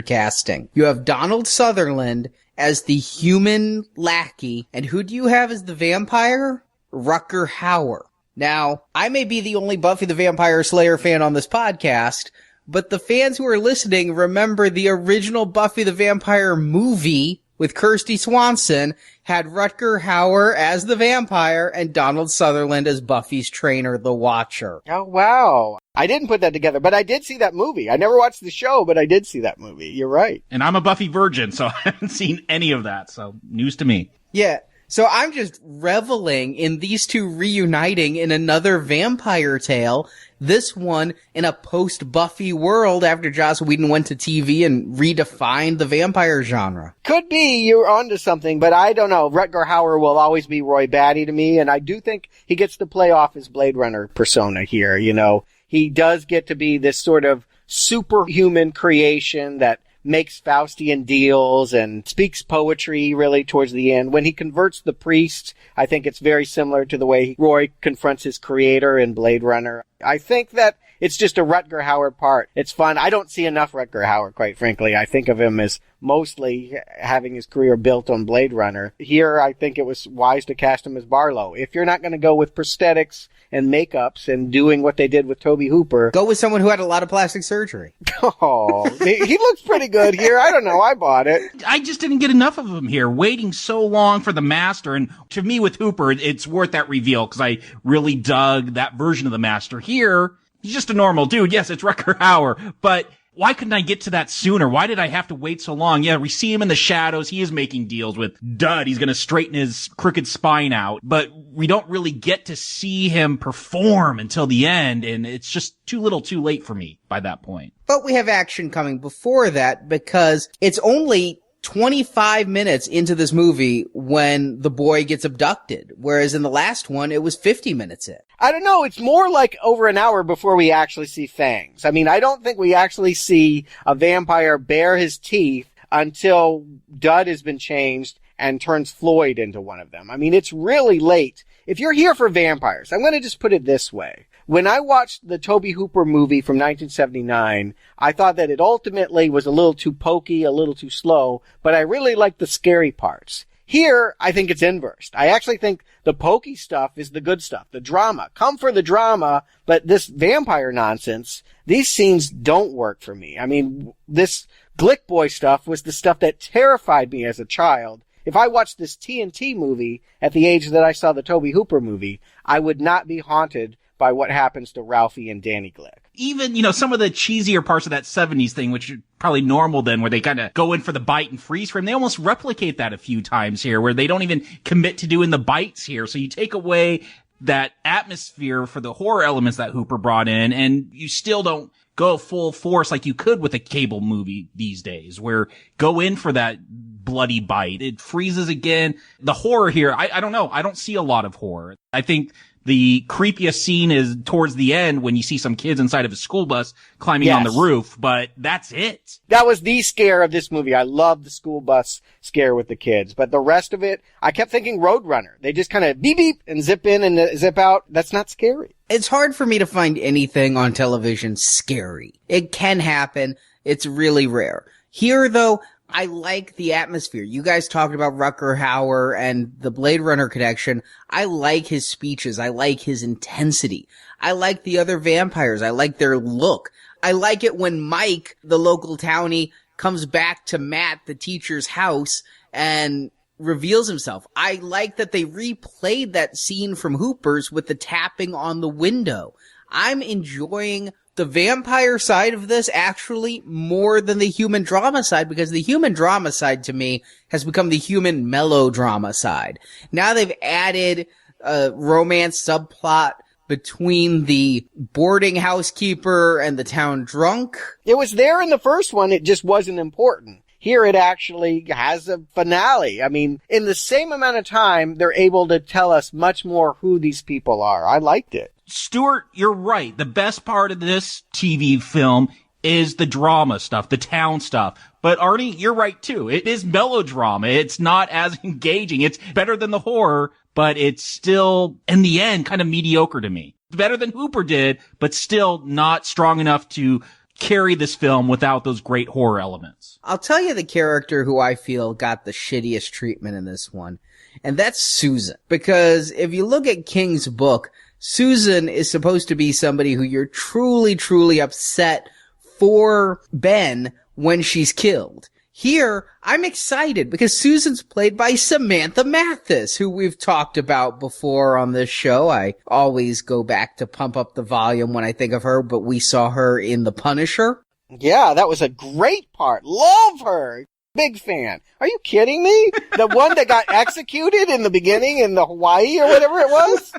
casting. You have Donald Sutherland as the human lackey, and who do you have as the vampire? Rutger Hauer. Now, I may be the only Buffy the Vampire Slayer fan on this podcast, but the fans who are listening remember the original Buffy the Vampire movie with Kirsty Swanson had Rutger Hauer as the vampire and Donald Sutherland as Buffy's trainer, the Watcher. Oh, wow. I didn't put that together, but I did see that movie. I never watched the show, but I did see that movie. You're right. And I'm a Buffy virgin, so I haven't seen any of that, so news to me. Yeah. So I'm just reveling in these two reuniting in another vampire tale. This one in a post-Buffy world after Joss Whedon went to TV and redefined the vampire genre. Could be you're onto something, but I don't know. Rutger Hauer will always be Roy Batty to me, and I do think he gets to play off his Blade Runner persona here, you know. He does get to be this sort of superhuman creation that makes Faustian deals and speaks poetry really towards the end. When he converts the priest, I think it's very similar to the way Roy confronts his creator in Blade Runner. I think that it's just a Rutger Hauer part. It's fun. I don't see enough Rutger Hauer, quite frankly. I think of him as mostly having his career built on Blade Runner. Here, I think it was wise to cast him as Barlow. If you're not going to go with prosthetics and makeups and doing what they did with Tobe Hooper, go with someone who had a lot of plastic surgery. Oh, he looks pretty good here. I don't know. I bought it. I just didn't get enough of him here, waiting so long for the master. And to me, with Hooper, it's worth that reveal because I really dug that version of the master. Here, he's just a normal dude. Yes, it's Rutger Hauer, but why couldn't I get to that sooner? Why did I have to wait so long? Yeah, we see him in the shadows. He is making deals with Dud. He's going to straighten his crooked spine out, but we don't really get to see him perform until the end, and it's just too little too late for me by that point. But we have action coming before that because it's only 25 minutes into this movie when the boy gets abducted, whereas in the last one, it was 50 minutes in. I don't know. It's more like over an hour before we actually see fangs. I mean, I don't think we actually see a vampire bare his teeth until Dud has been changed and turns Floyd into one of them. I mean, it's really late. If you're here for vampires, I'm going to just put it this way. When I watched the Tobe Hooper movie from 1979, I thought that it ultimately was a little too pokey, a little too slow, but I really liked the scary parts. Here, I think it's inversed. I actually think the pokey stuff is the good stuff, the drama. Come for the drama, but this vampire nonsense, these scenes don't work for me. I mean, this Glick Boy stuff was the stuff that terrified me as a child. If I watched this TNT movie at the age that I saw the Tobe Hooper movie, I would not be haunted by what happens to Ralphie and Danny Glick. Even, some of the cheesier parts of that 70s thing, which are probably normal then, where they kind of go in for the bite and freeze frame, they almost replicate that a few times here, where they don't even commit to doing the bites here. So you take away that atmosphere for the horror elements that Hooper brought in, and you still don't go full force like you could with a cable movie these days, where go in for that bloody bite. It freezes again. The horror here, I don't know. I don't see a lot of horror. I think the creepiest scene is towards the end when you see some kids inside of a school bus climbing on the roof, but that's it. That was the scare of this movie. I love the school bus scare with the kids, but the rest of it, I kept thinking Roadrunner. They just kind of beep beep and zip in and zip out. That's not scary. It's hard for me to find anything on television scary. It can happen. It's really rare. Here, though, I like the atmosphere. You guys talked about Rutger Hauer and the Blade Runner connection. I like his speeches. I like his intensity. I like the other vampires. I like their look. I like it when Mike, the local townie, comes back to Matt, the teacher's house, and reveals himself. I like that they replayed that scene from Hoopers with the tapping on the window. I'm enjoying the vampire side of this actually more than the human drama side, because the human drama side to me has become the human melodrama side. Now they've added a romance subplot between the boarding housekeeper and the town drunk. It was there in the first one, it just wasn't important. Here it actually has a finale. I mean, in the same amount of time, they're able to tell us much more who these people are. I liked it. Stuart, you're right. The best part of this TV film is the drama stuff, the town stuff. But Arnie, you're right too. It is melodrama. It's not as engaging. It's better than the horror, but it's still, in the end, kind of mediocre to me. Better than Hooper did, but still not strong enough to carry this film without those great horror elements. I'll tell you the character who I feel got the shittiest treatment in this one, and that's Susan. Because if you look at King's book, Susan is supposed to be somebody who you're truly, truly upset for Ben when she's killed. Here, I'm excited because Susan's played by Samantha Mathis, who we've talked about before on this show. I always go back to pump up the volume when I think of her, but we saw her in The Punisher. Yeah, that was a great part. Love her. Big fan. Are you kidding me? The one that got executed in the beginning in the Hawaii or whatever it was?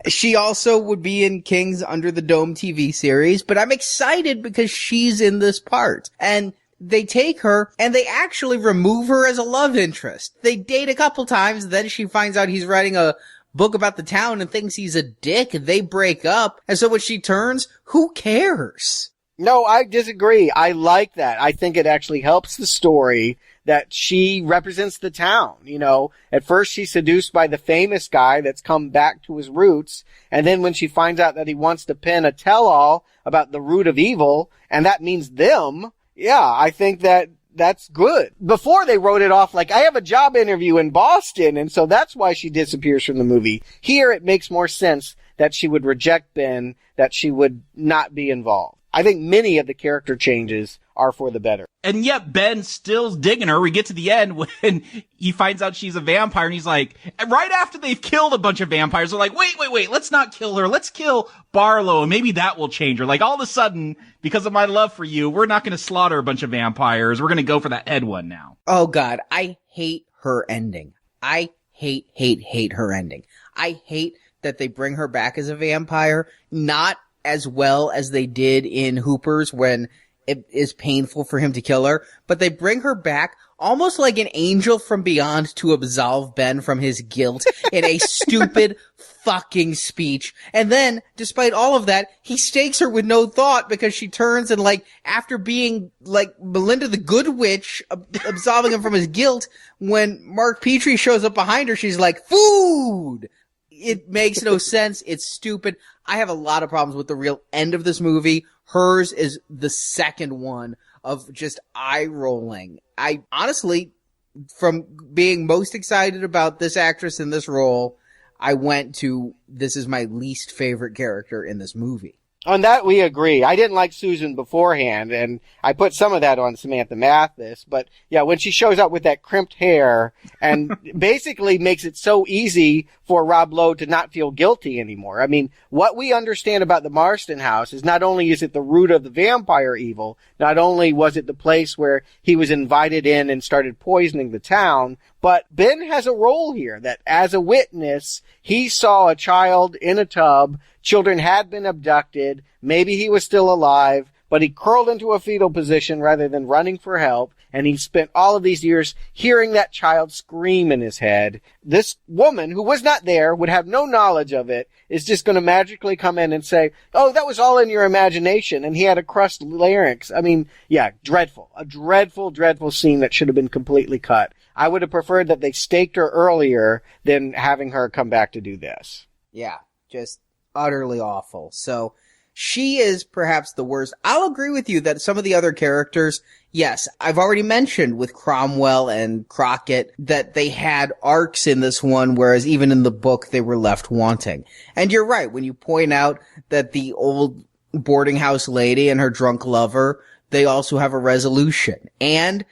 She also would be in King's Under the Dome TV series, but I'm excited because she's in this part. And they take her and they actually remove her as a love interest. They date a couple times, then she finds out he's writing a book about the town and thinks he's a dick, and they break up. And so when she turns, who cares? No, I disagree. I like that. I think it actually helps the story that she represents the town. You know, at first she's seduced by the famous guy that's come back to his roots. And then when she finds out that he wants to pen a tell-all about the root of evil, and that means them, yeah, I think that that's good. Before they wrote it off like, I have a job interview in Boston, and so that's why she disappears from the movie. Here it makes more sense that she would reject Ben, that she would not be involved. I think many of the character changes are for the better. And yet Ben's still digging her. We get to the end when he finds out she's a vampire, and he's like, right after they've killed a bunch of vampires, they're like, wait, let's not kill her. Let's kill Barlow, and maybe that will change her. Like, all of a sudden, because of my love for you, we're not going to slaughter a bunch of vampires. We're going to go for that head one now. Oh God, I hate her ending. I hate her ending. I hate that they bring her back as a vampire, not as well as they did in Hoopers when it is painful for him to kill her, but they bring her back almost like an angel from beyond to absolve Ben from his guilt in a stupid fucking speech. And then, despite all of that, he stakes her with no thought because she turns and, like, after being, like, Melinda the Good Witch, absolving him from his guilt, when Mark Petrie shows up behind her, she's like, food! It makes no sense. It's stupid. I have a lot of problems with the real end of this movie. Hers is the second one of just eye rolling. I honestly, from being most excited about this actress in this role, I went to, this is my least favorite character in this movie. On that, we agree. I didn't like Susan beforehand, and I put some of that on Samantha Mathis. But yeah, when she shows up with that crimped hair and basically makes it so easy for Rob Lowe to not feel guilty anymore. I mean, what we understand about the Marston house is not only is it the root of the vampire evil, not only was it the place where he was invited in and started poisoning the town, but Ben has a role here that as a witness, he saw a child in a tub. Children had been abducted. Maybe he was still alive, but he curled into a fetal position rather than running for help. And he spent all of these years hearing that child scream in his head. This woman, who was not there, would have no knowledge of it, is just going to magically come in and say, oh, that was all in your imagination. And he had a crushed larynx. I mean, yeah, dreadful. A dreadful, dreadful scene that should have been completely cut. I would have preferred that they staked her earlier than having her come back to do this. Yeah, just utterly awful. So she is perhaps the worst. I'll agree with you that some of the other characters yes, I've already mentioned with Cromwell and Crockett that they had arcs in this one, whereas even in the book they were left wanting. And you're right when you point out that the old boarding house lady and her drunk lover, they also have a resolution. And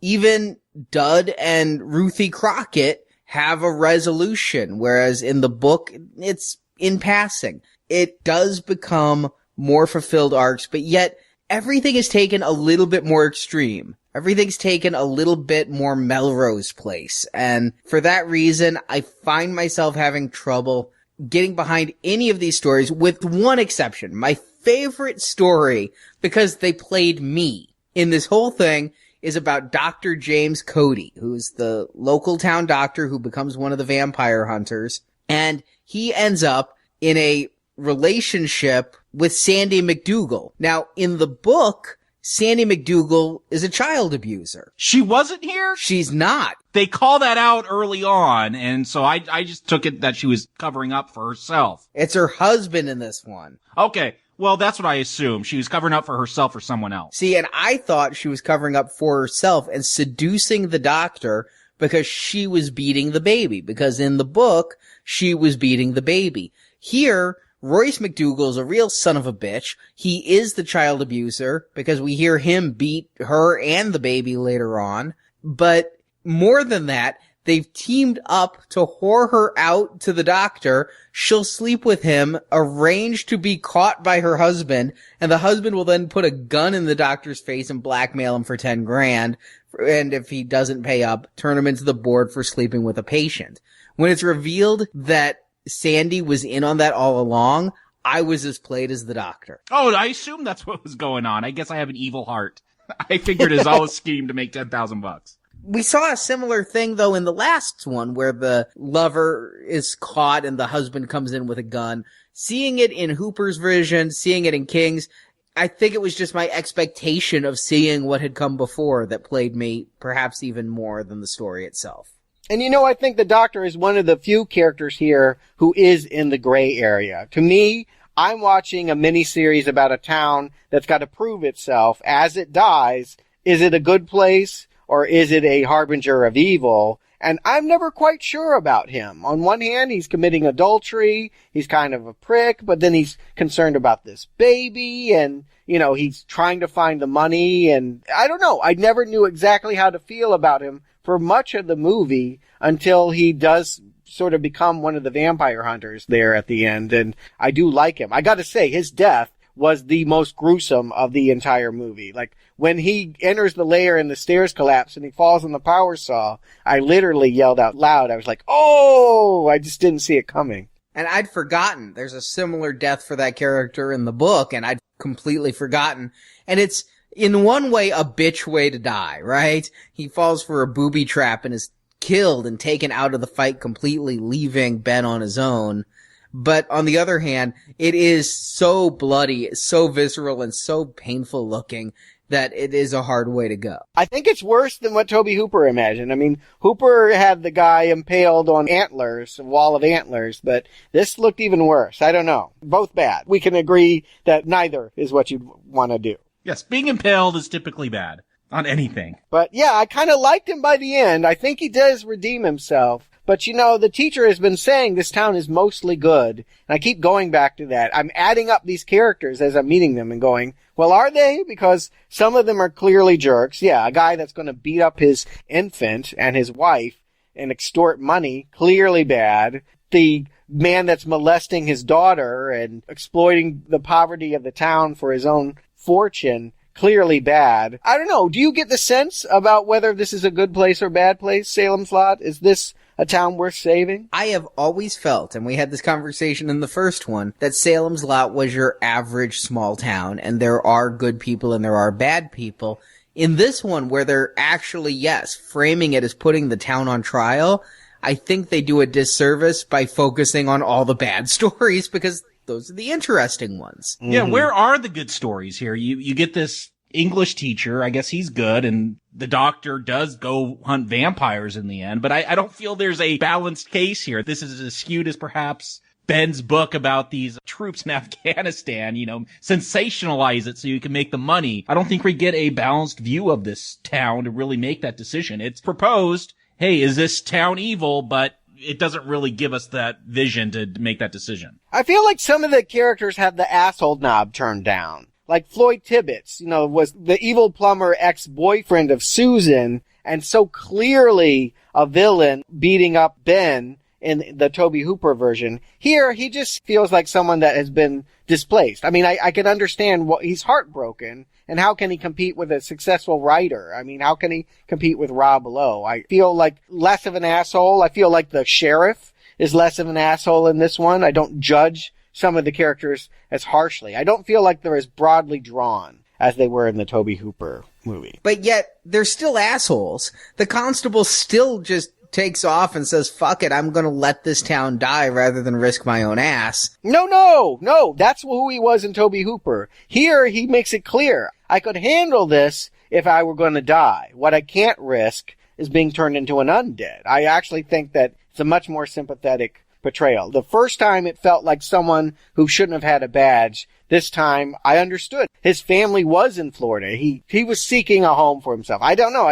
even Dud and Ruthie Crockett have a resolution, whereas in the book, it's in passing. It does become more fulfilled arcs, but yet everything is taken a little bit more extreme. Everything's taken a little bit more Melrose Place. And for that reason, I find myself having trouble getting behind any of these stories, with one exception. My favorite story, because they played me in this whole thing, is about Dr. James Cody, who's the local town doctor who becomes one of the vampire hunters. And he ends up in a relationship with Sandy McDougal. Now, in the book, Sandy McDougal is a child abuser. She wasn't here? She's not. They call that out early on, and so I just took it that she was covering up for herself. It's her husband in this one. Okay. Well, that's what I assumed. She was covering up for herself or someone else. See, and I thought she was covering up for herself and seducing the doctor because she was beating the baby. Because in the book, she was beating the baby. Here, Royce McDougal's a real son of a bitch. He is the child abuser because we hear him beat her and the baby later on. But more than that, they've teamed up to whore her out to the doctor. She'll sleep with him, arrange to be caught by her husband, and the husband will then put a gun in the doctor's face and blackmail him for 10 grand. And if he doesn't pay up, turn him into the board for sleeping with a patient. When it's revealed that Sandy was in on that all along, I was as played as the doctor. Oh, I assume that's what was going on. I guess I have an evil heart. I figured it's all a scheme to make $10,000. We saw a similar thing, though, in the last one, where the lover is caught and the husband comes in with a gun. Seeing it in Hooper's version, seeing it in King's, I think it was just my expectation of seeing what had come before that played me perhaps even more than the story itself. And I think the Doctor is one of the few characters here who is in the gray area. To me, I'm watching a miniseries about a town that's got to prove itself as it dies. Is it a good place or is it a harbinger of evil? And I'm never quite sure about him. On one hand, he's committing adultery. He's kind of a prick, but then he's concerned about this baby and, he's trying to find the money. And I don't know. I never knew exactly how to feel about him for much of the movie until he does sort of become one of the vampire hunters there at the end. And I do like him. I got to say, his death was the most gruesome of the entire movie. Like, when he enters the lair and the stairs collapse and he falls on the power saw, I literally yelled out loud. I was like, oh, I just didn't see it coming. And I'd forgotten. There's a similar death for that character in the book, and I'd completely forgotten. And it's, in one way, a bitch way to die, right? He falls for a booby trap and is killed and taken out of the fight completely, leaving Ben on his own. But on the other hand, it is so bloody, so visceral, and so painful looking that it is a hard way to go. I think it's worse than what Tobe Hooper imagined. I mean, Hooper had the guy impaled on antlers, a wall of antlers, but this looked even worse. I don't know. Both bad. We can agree that neither is what you'd want to do. Yes, being impaled is typically bad on anything. But yeah, I kind of liked him by the end. I think he does redeem himself. But the teacher has been saying this town is mostly good. And I keep going back to that. I'm adding up these characters as I'm meeting them and going, well, are they? Because some of them are clearly jerks. Yeah, a guy that's going to beat up his infant and his wife and extort money, clearly bad. The man that's molesting his daughter and exploiting the poverty of the town for his own fortune, clearly bad. I don't know. Do you get the sense about whether this is a good place or bad place, Salem's Lot? Is this a town worth saving? I have always felt, and we had this conversation in the first one, that Salem's Lot was your average small town, and there are good people and there are bad people. In this one, where they're actually, yes, framing it as putting the town on trial, I think they do a disservice by focusing on all the bad stories, because those are the interesting ones. Yeah, where are the good stories here? You get this English teacher, I guess he's good, and the doctor does go hunt vampires in the end, but I don't feel there's a balanced case here. This is as skewed as perhaps Ben's book about these troops in Afghanistan, sensationalize it so you can make the money. I don't think we get a balanced view of this town to really make that decision. It's proposed, hey, is this town evil? But it doesn't really give us that vision to make that decision. I feel like some of the characters have the asshole knob turned down. Like Floyd Tibbets, was the evil plumber ex-boyfriend of Susan, and so clearly a villain beating up Ben in the Tobe Hooper version. Here, he just feels like someone that has been displaced. I mean, I can understand he's heartbroken, and how can he compete with a successful writer? I mean, how can he compete with Rob Lowe? I feel like less of an asshole. I feel like the sheriff is less of an asshole in this one. I don't judge some of the characters as harshly. I don't feel like they're as broadly drawn as they were in the Tobe Hooper movie. But yet, they're still assholes. The constable still just takes off and says, fuck it, I'm gonna let this town die rather than risk my own ass. No, that's who he was in Tobe Hooper. Here, he makes it clear, I could handle this if I were gonna die. What I can't risk is being turned into an undead. I actually think that it's a much more sympathetic portrayal. The first time it felt like someone who shouldn't have had a badge. This time I understood. His family was in Florida. He was seeking a home for himself. I don't know.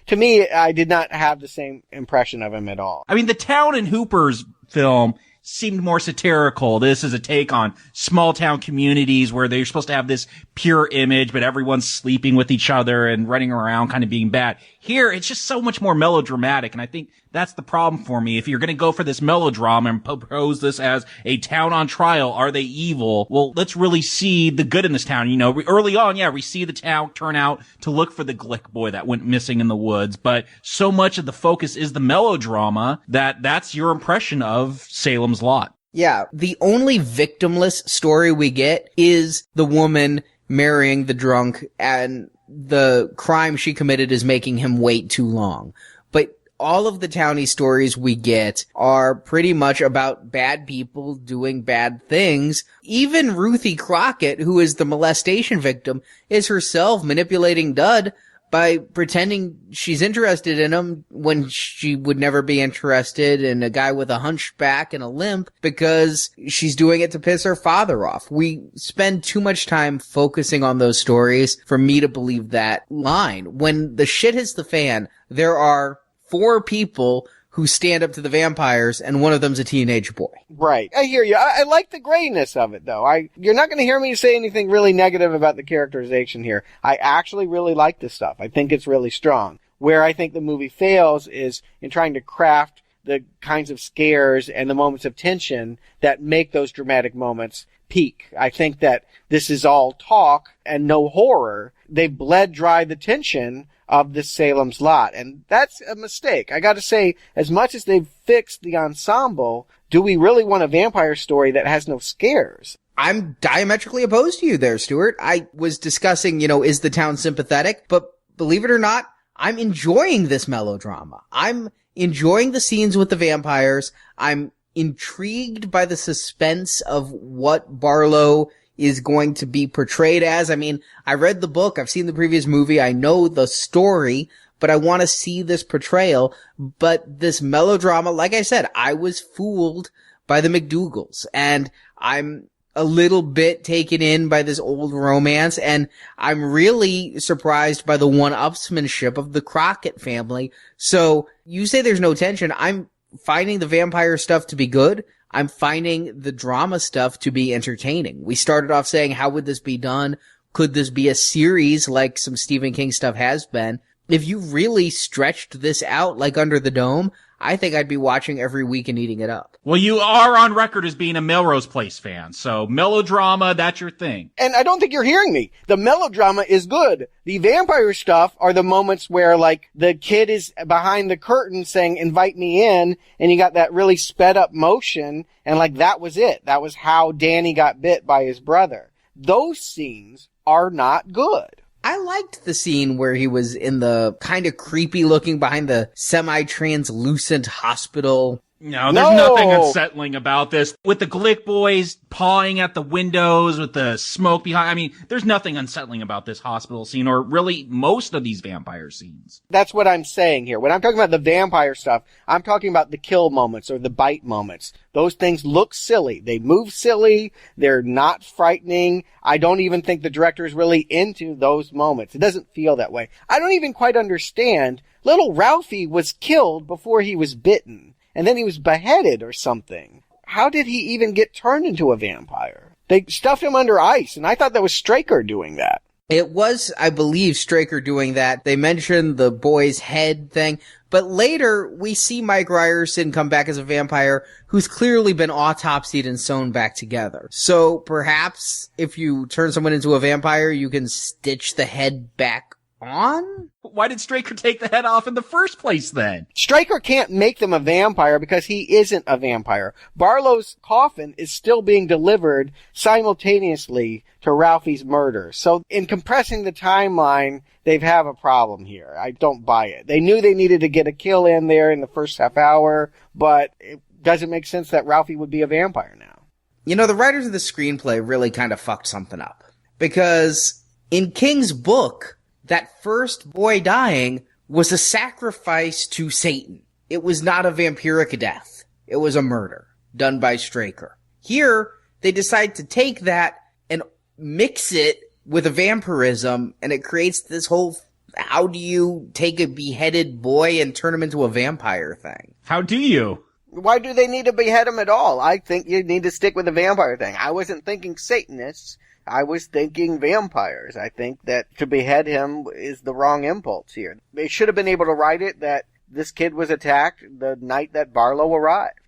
To me, I did not have the same impression of him at all. I mean, the town in Hooper's film seemed more satirical. This is a take on small town communities where they're supposed to have this pure image, but everyone's sleeping with each other and running around kind of being bad. Here, it's just so much more melodramatic, and I think that's the problem for me. If you're going to go for this melodrama and propose this as a town on trial, are they evil? Well, let's really see the good in this town. Early on, we see the town turn out to look for the Glick boy that went missing in the woods, but so much of the focus is the melodrama that's your impression of Salem's Lot. Yeah, the only victimless story we get is the woman marrying the drunk, and the crime she committed is making him wait too long. But all of the townie stories we get are pretty much about bad people doing bad things. Even Ruthie Crockett, who is the molestation victim, is herself manipulating Dud by pretending she's interested in him when she would never be interested in a guy with a hunchback and a limp, because she's doing it to piss her father off. We spend too much time focusing on those stories for me to believe that line. When the shit hits the fan, there are 4 people who stand up to the vampires, and one of them's a teenage boy. Right. I hear you. I like the grayness of it, though. You're not going to hear me say anything really negative about the characterization here. I actually really like this stuff. I think it's really strong. Where I think the movie fails is in trying to craft the kinds of scares and the moments of tension that make those dramatic moments peak. I think that this is all talk and no horror. They bled dry the tension of this Salem's Lot, and that's a mistake. I gotta say, as much as they've fixed the ensemble, do we really want a vampire story that has no scares? I'm diametrically opposed to you there, Stuart. I was discussing, is the town sympathetic? But believe it or not, I'm enjoying this melodrama. I'm enjoying the scenes with the vampires. I'm intrigued by the suspense of what Barlow is going to be portrayed as. I mean, I read the book, I've seen the previous movie, I know the story, but I want to see this portrayal. But this melodrama, like I said, I was fooled by the McDougalls, and I'm a little bit taken in by this old romance, and I'm really surprised by the one-upsmanship of the Crockett family. So, you say there's no tension, I'm finding the vampire stuff to be good. I'm finding the drama stuff to be entertaining. We started off saying, how would this be done? Could this be a series like some Stephen King stuff has been? If you really stretched this out like Under the Dome, I think I'd be watching every week and eating it up. Well, you are on record as being a Melrose Place fan, so melodrama, that's your thing. And I don't think you're hearing me. The melodrama is good. The vampire stuff are the moments where, like, the kid is behind the curtain saying, invite me in, and you got that really sped up motion, and like, that was it. That was how Danny got bit by his brother. Those scenes are not good. I liked the scene where he was in the kind of creepy looking behind the semi-translucent hospital No, there's nothing unsettling about this. With the Glick boys pawing at the windows with the smoke behind. I mean, there's nothing unsettling about this hospital scene, or really most of these vampire scenes. That's what I'm saying here. When I'm talking about the vampire stuff, I'm talking about the kill moments or the bite moments. Those things look silly. They move silly. They're not frightening. I don't even think the director is really into those moments. It doesn't feel that way. I don't even quite understand. Little Ralphie was killed before he was bitten. And then he was beheaded or something. How did he even get turned into a vampire? They stuffed him under ice, and I thought that was Straker doing that. It was, I believe, Straker doing that. They mentioned the boy's head thing. But later, we see Mike Ryerson come back as a vampire who's clearly been autopsied and sewn back together. So perhaps if you turn someone into a vampire, you can stitch the head back on? Why did Straker take the head off in the first place then? Straker can't make them a vampire because he isn't a vampire. Barlow's coffin is still being delivered simultaneously to Ralphie's murder. So in compressing the timeline, they have a problem here. I don't buy it. They knew they needed to get a kill in there in the first half hour, but it doesn't make sense that Ralphie would be a vampire now. You know, the writers of the screenplay really kind of fucked something up. Because in King's book, that first boy dying was a sacrifice to Satan. It was not a vampiric death. It was a murder done by Straker. Here, they decide to take that and mix it with a vampirism, and it creates this whole, how do you take a beheaded boy and turn him into a vampire thing? How do you? Why do they need to behead him at all? I think you need to stick with the vampire thing. I wasn't thinking Satanists. I was thinking vampires. I think that to behead him is the wrong impulse here. They should have been able to write it that this kid was attacked the night that Barlow arrived.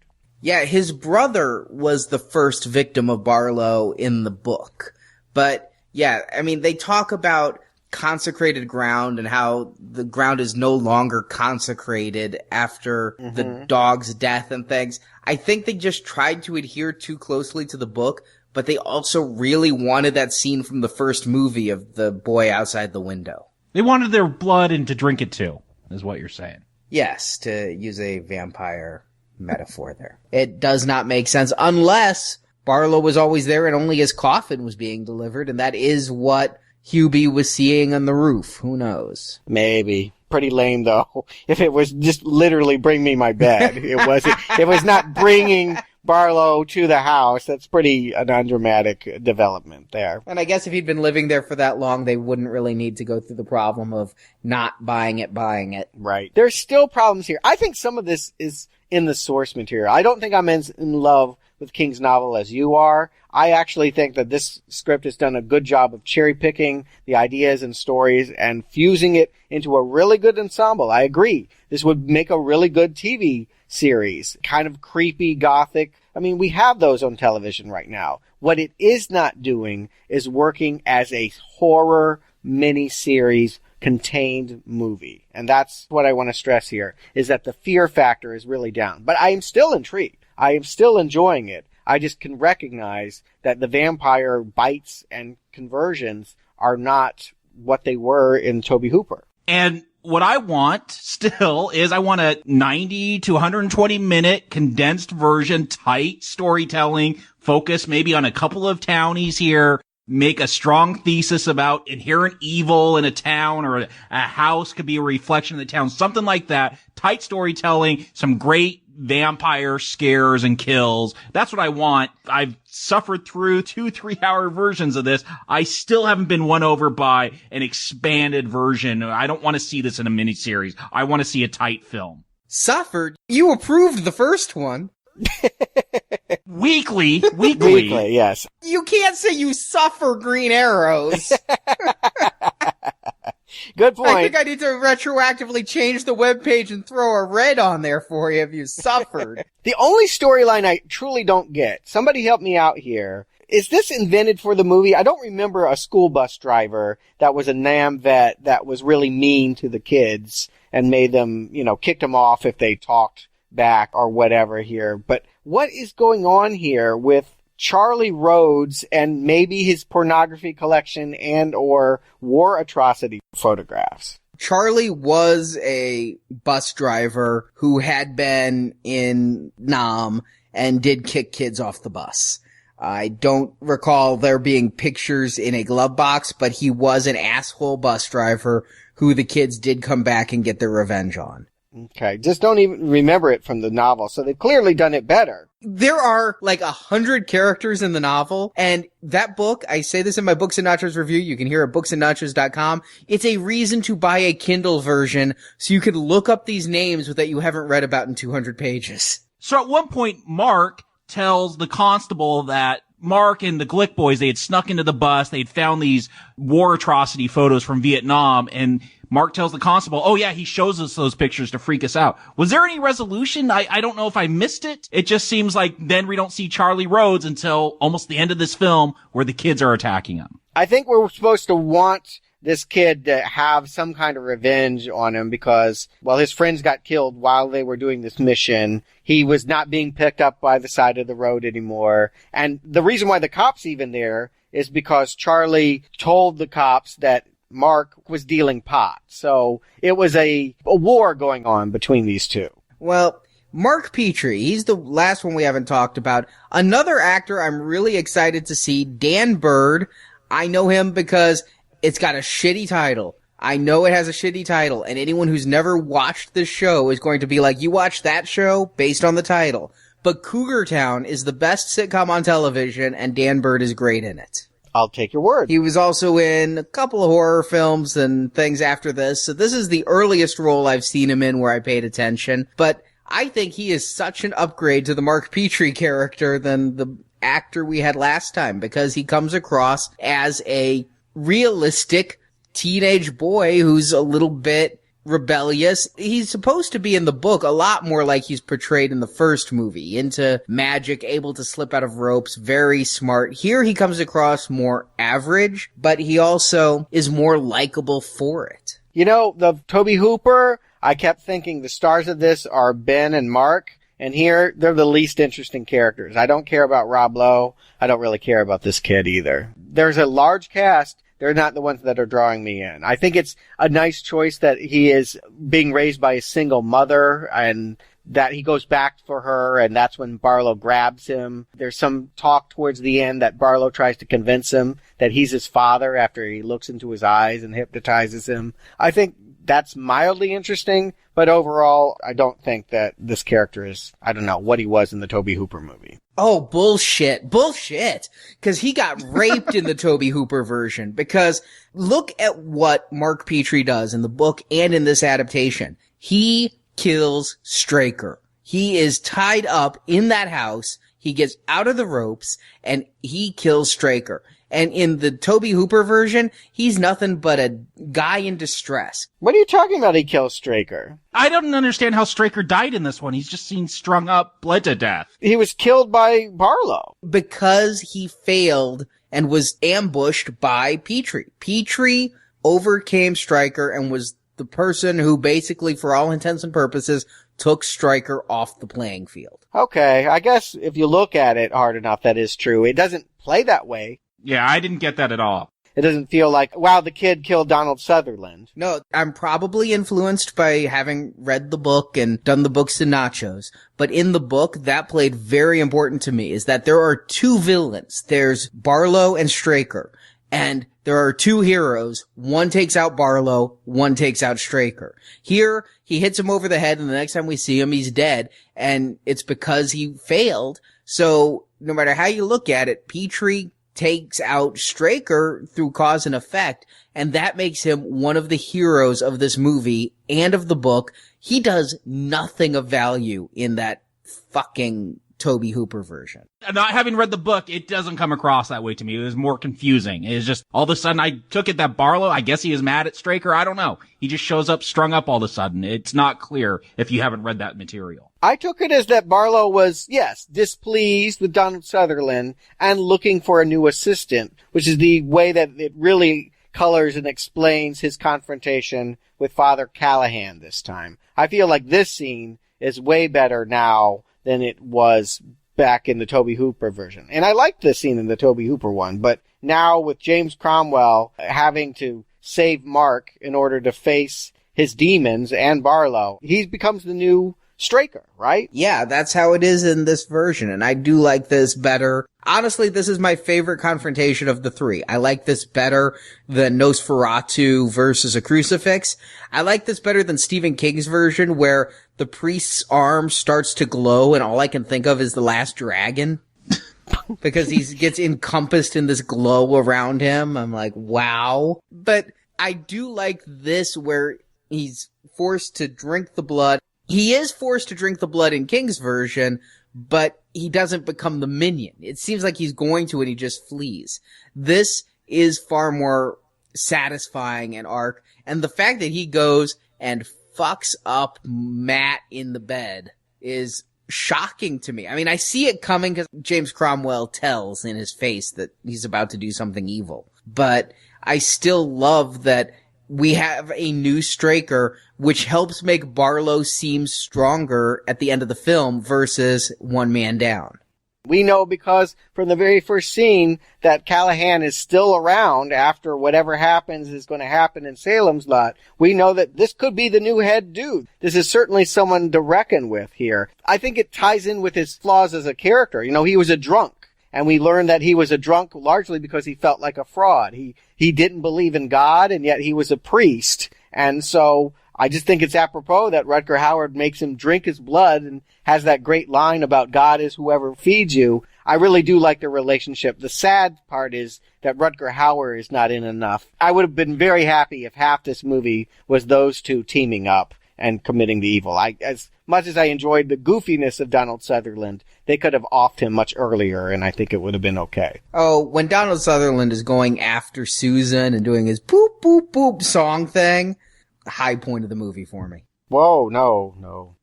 Yeah, his brother was the first victim of Barlow in the book. But, yeah, I mean, they talk about consecrated ground and how the ground is no longer consecrated after the dog's death and things. I think they just tried to adhere too closely to the book, but they also really wanted that scene from the first movie of the boy outside the window. They wanted their blood and to drink it too, is what you're saying. Yes, to use a vampire metaphor there. It does not make sense unless Barlow was always there and only his coffin was being delivered, and that is what Hubie was seeing on the roof. Who knows? Maybe. Pretty lame though. If it was just literally bring me my bed. It was not bringing Barlow to the house. That's pretty an undramatic development there. And I guess if he'd been living there for that long, they wouldn't really need to go through the problem of not buying it. Right. There's still problems here. I think some of this is in the source material. I don't think I'm in love with King's novel as you are. I actually think that this script has done a good job of cherry picking the ideas and stories and fusing it into a really good ensemble. I agree. This would make a really good TV series. Kind of creepy, gothic. I mean, we have those on television right now. What it is not doing is working as a horror miniseries contained movie. And that's what I want to stress here, is that the fear factor is really down. But I am still intrigued. I am still enjoying it. I just can recognize that the vampire bites and conversions are not what they were in Tobe Hooper. And what I want still is I want a 90 to 120 minute condensed version, tight storytelling, focus maybe on a couple of townies here, make a strong thesis about inherent evil in a town, or a house could be a reflection of the town, something like that. Tight storytelling, some great vampire scares and kills. That's what I want. I've suffered through 2-3 hour versions of this. I still haven't been won over by an expanded version. I don't want to see this in a miniseries. I want to see a tight film. Suffered? You approved the first one. Weekly, yes. You can't say you suffer Green Arrows. Good point. I think I need to retroactively change the webpage and throw a red on there for you if you suffered. The only storyline I truly don't get, somebody help me out here, is this invented for the movie? I don't remember a school bus driver that was a NAM vet that was really mean to the kids and made them, kicked them off if they talked back or whatever here. But what is going on here with Charlie Rhodes and maybe his pornography collection and or war atrocity photographs? Charlie was a bus driver who had been in Nam and did kick kids off the bus. I don't recall there being pictures in a glove box, but he was an asshole bus driver who the kids did come back and get their revenge on. Okay, just don't even remember it from the novel, so they've clearly done it better. There are like 100 characters in the novel, and that book, I say this in my Books and Nachos review, you can hear it at booksandnachos.com, it's a reason to buy a Kindle version so you can look up these names that you haven't read about in 200 pages. So at one point, Mark tells the constable that Mark and the Glick boys, they had snuck into the bus, they had found these war atrocity photos from Vietnam, and Mark tells the constable, oh yeah, he shows us those pictures to freak us out. Was there any resolution? I don't know if I missed it. It just seems like then we don't see Charlie Rhodes until almost the end of this film where the kids are attacking him. I think we're supposed to want this kid to have some kind of revenge on him because, well, his friends got killed while they were doing this mission. He was not being picked up by the side of the road anymore. And the reason why the cop's even there is because Charlie told the cops that Mark was dealing pot. So it was a war going on between these two. Well, Mark Petrie, he's the last one we haven't talked about. Another actor I'm really excited to see, Dan Bird. I know him because it's got a shitty title. I know it has a shitty title, and anyone who's never watched this show is going to be like, you watched that show based on the title. But Cougar Town is the best sitcom on television, and Dan Bird is great in it. I'll take your word. He was also in a couple of horror films and things after this, so this is the earliest role I've seen him in where I paid attention. But I think he is such an upgrade to the Mark Petrie character than the actor we had last time, because he comes across as a realistic teenage boy who's a little bit rebellious. He's supposed to be in the book a lot more like he's portrayed in the first movie, into magic, able to slip out of ropes, very smart. Here he comes across more average, but he also is more likable for it. You know, the Toby Hooper, I kept thinking the stars of this are Ben and Mark, and here they're the least interesting characters. I don't care about Rob Lowe. I don't really care about this kid either. There's a large cast. They're not the ones that are drawing me in. I think it's a nice choice that he is being raised by a single mother and that he goes back for her, and that's when Barlow grabs him. There's some talk towards the end that Barlow tries to convince him that he's his father after he looks into his eyes and hypnotizes him. I think that's mildly interesting, but overall, I don't think that this character is, I don't know, what he was in the Toby Hooper movie. Oh, bullshit. Bullshit. Because he got raped in the Toby Hooper version. Because look at what Mark Petrie does in the book and in this adaptation. He kills Straker. He is tied up in that house. He gets out of the ropes and he kills Straker. And in the Toby Hooper version, he's nothing but a guy in distress. What are you talking about, he kills Straker? I don't understand how Straker died in this one. He's just seen strung up, bled to death. He was killed by Barlow. Because he failed and was ambushed by Petrie. Petrie overcame Straker and was the person who basically, for all intents and purposes, took Straker off the playing field. Okay, I guess if you look at it hard enough, that is true. It doesn't play that way. Yeah, I didn't get that at all. It doesn't feel like, wow, the kid killed Donald Sutherland. No, I'm probably influenced by having read the book and done the Books and Nachos. But in the book, that played very important to me, is that there are two villains. There's Barlow and Straker. And there are two heroes. One takes out Barlow, one takes out Straker. Here, he hits him over the head, and the next time we see him, he's dead. And it's because he failed. So, no matter how you look at it, Petrie takes out Straker through cause and effect, and that makes him one of the heroes of this movie and of the book. He does nothing of value in that fucking Toby Hooper version. Not having read the book, it doesn't come across that way to me. It was more confusing. It was just, all of a sudden, I took it that Barlow, I guess he is mad at Straker. I don't know. He just shows up strung up all of a sudden. It's not clear if you haven't read that material. I took it as that Barlow was, yes, displeased with Donald Sutherland and looking for a new assistant, which is the way that it really colors and explains his confrontation with Father Callahan this time. I feel like this scene is way better now than it was back in the Toby Hooper version. And I liked this scene in the Toby Hooper one, but now with James Cromwell having to save Mark in order to face his demons and Barlow. He becomes the new Straker, right? Yeah, that's how it is in this version, and I do like this better. Honestly, this is my favorite confrontation of the three. I like this better than Nosferatu versus a crucifix. I like this better than Stephen King's version, where the priest's arm starts to glow, and all I can think of is the last dragon. Because he gets encompassed in this glow around him. I'm like, wow. But I do like this where he's forced to drink the blood. He is forced to drink the blood in King's version, but he doesn't become the minion. It seems like he's going to and he just flees. This is far more satisfying an arc. And the fact that he goes and fucks up Matt in the bed is shocking to me. I mean, I see it coming because James Cromwell tells in his face that he's about to do something evil. But I still love that we have a new Straker, which helps make Barlow seem stronger at the end of the film versus one man down. We know because from the very first scene that Callahan is still around after whatever happens is going to happen in Salem's Lot. We know that this could be the new head dude. This is certainly someone to reckon with here. I think it ties in with his flaws as a character. You know, he was a drunk. And we learned that he was a drunk largely because he felt like a fraud. He didn't believe in God, and yet he was a priest. And so I just think it's apropos that Rutger Hauer makes him drink his blood and has that great line about God is whoever feeds you. I really do like the relationship. The sad part is that Rutger Hauer is not in enough. I would have been very happy if half this movie was those two teaming up and committing the evil. As much as I enjoyed the goofiness of Donald Sutherland, they could have offed him much earlier, and I think it would have been okay. Oh, when Donald Sutherland is going after Susan and doing his boop, boop, boop song thing, high point of the movie for me. Whoa, no.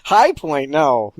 High point, no.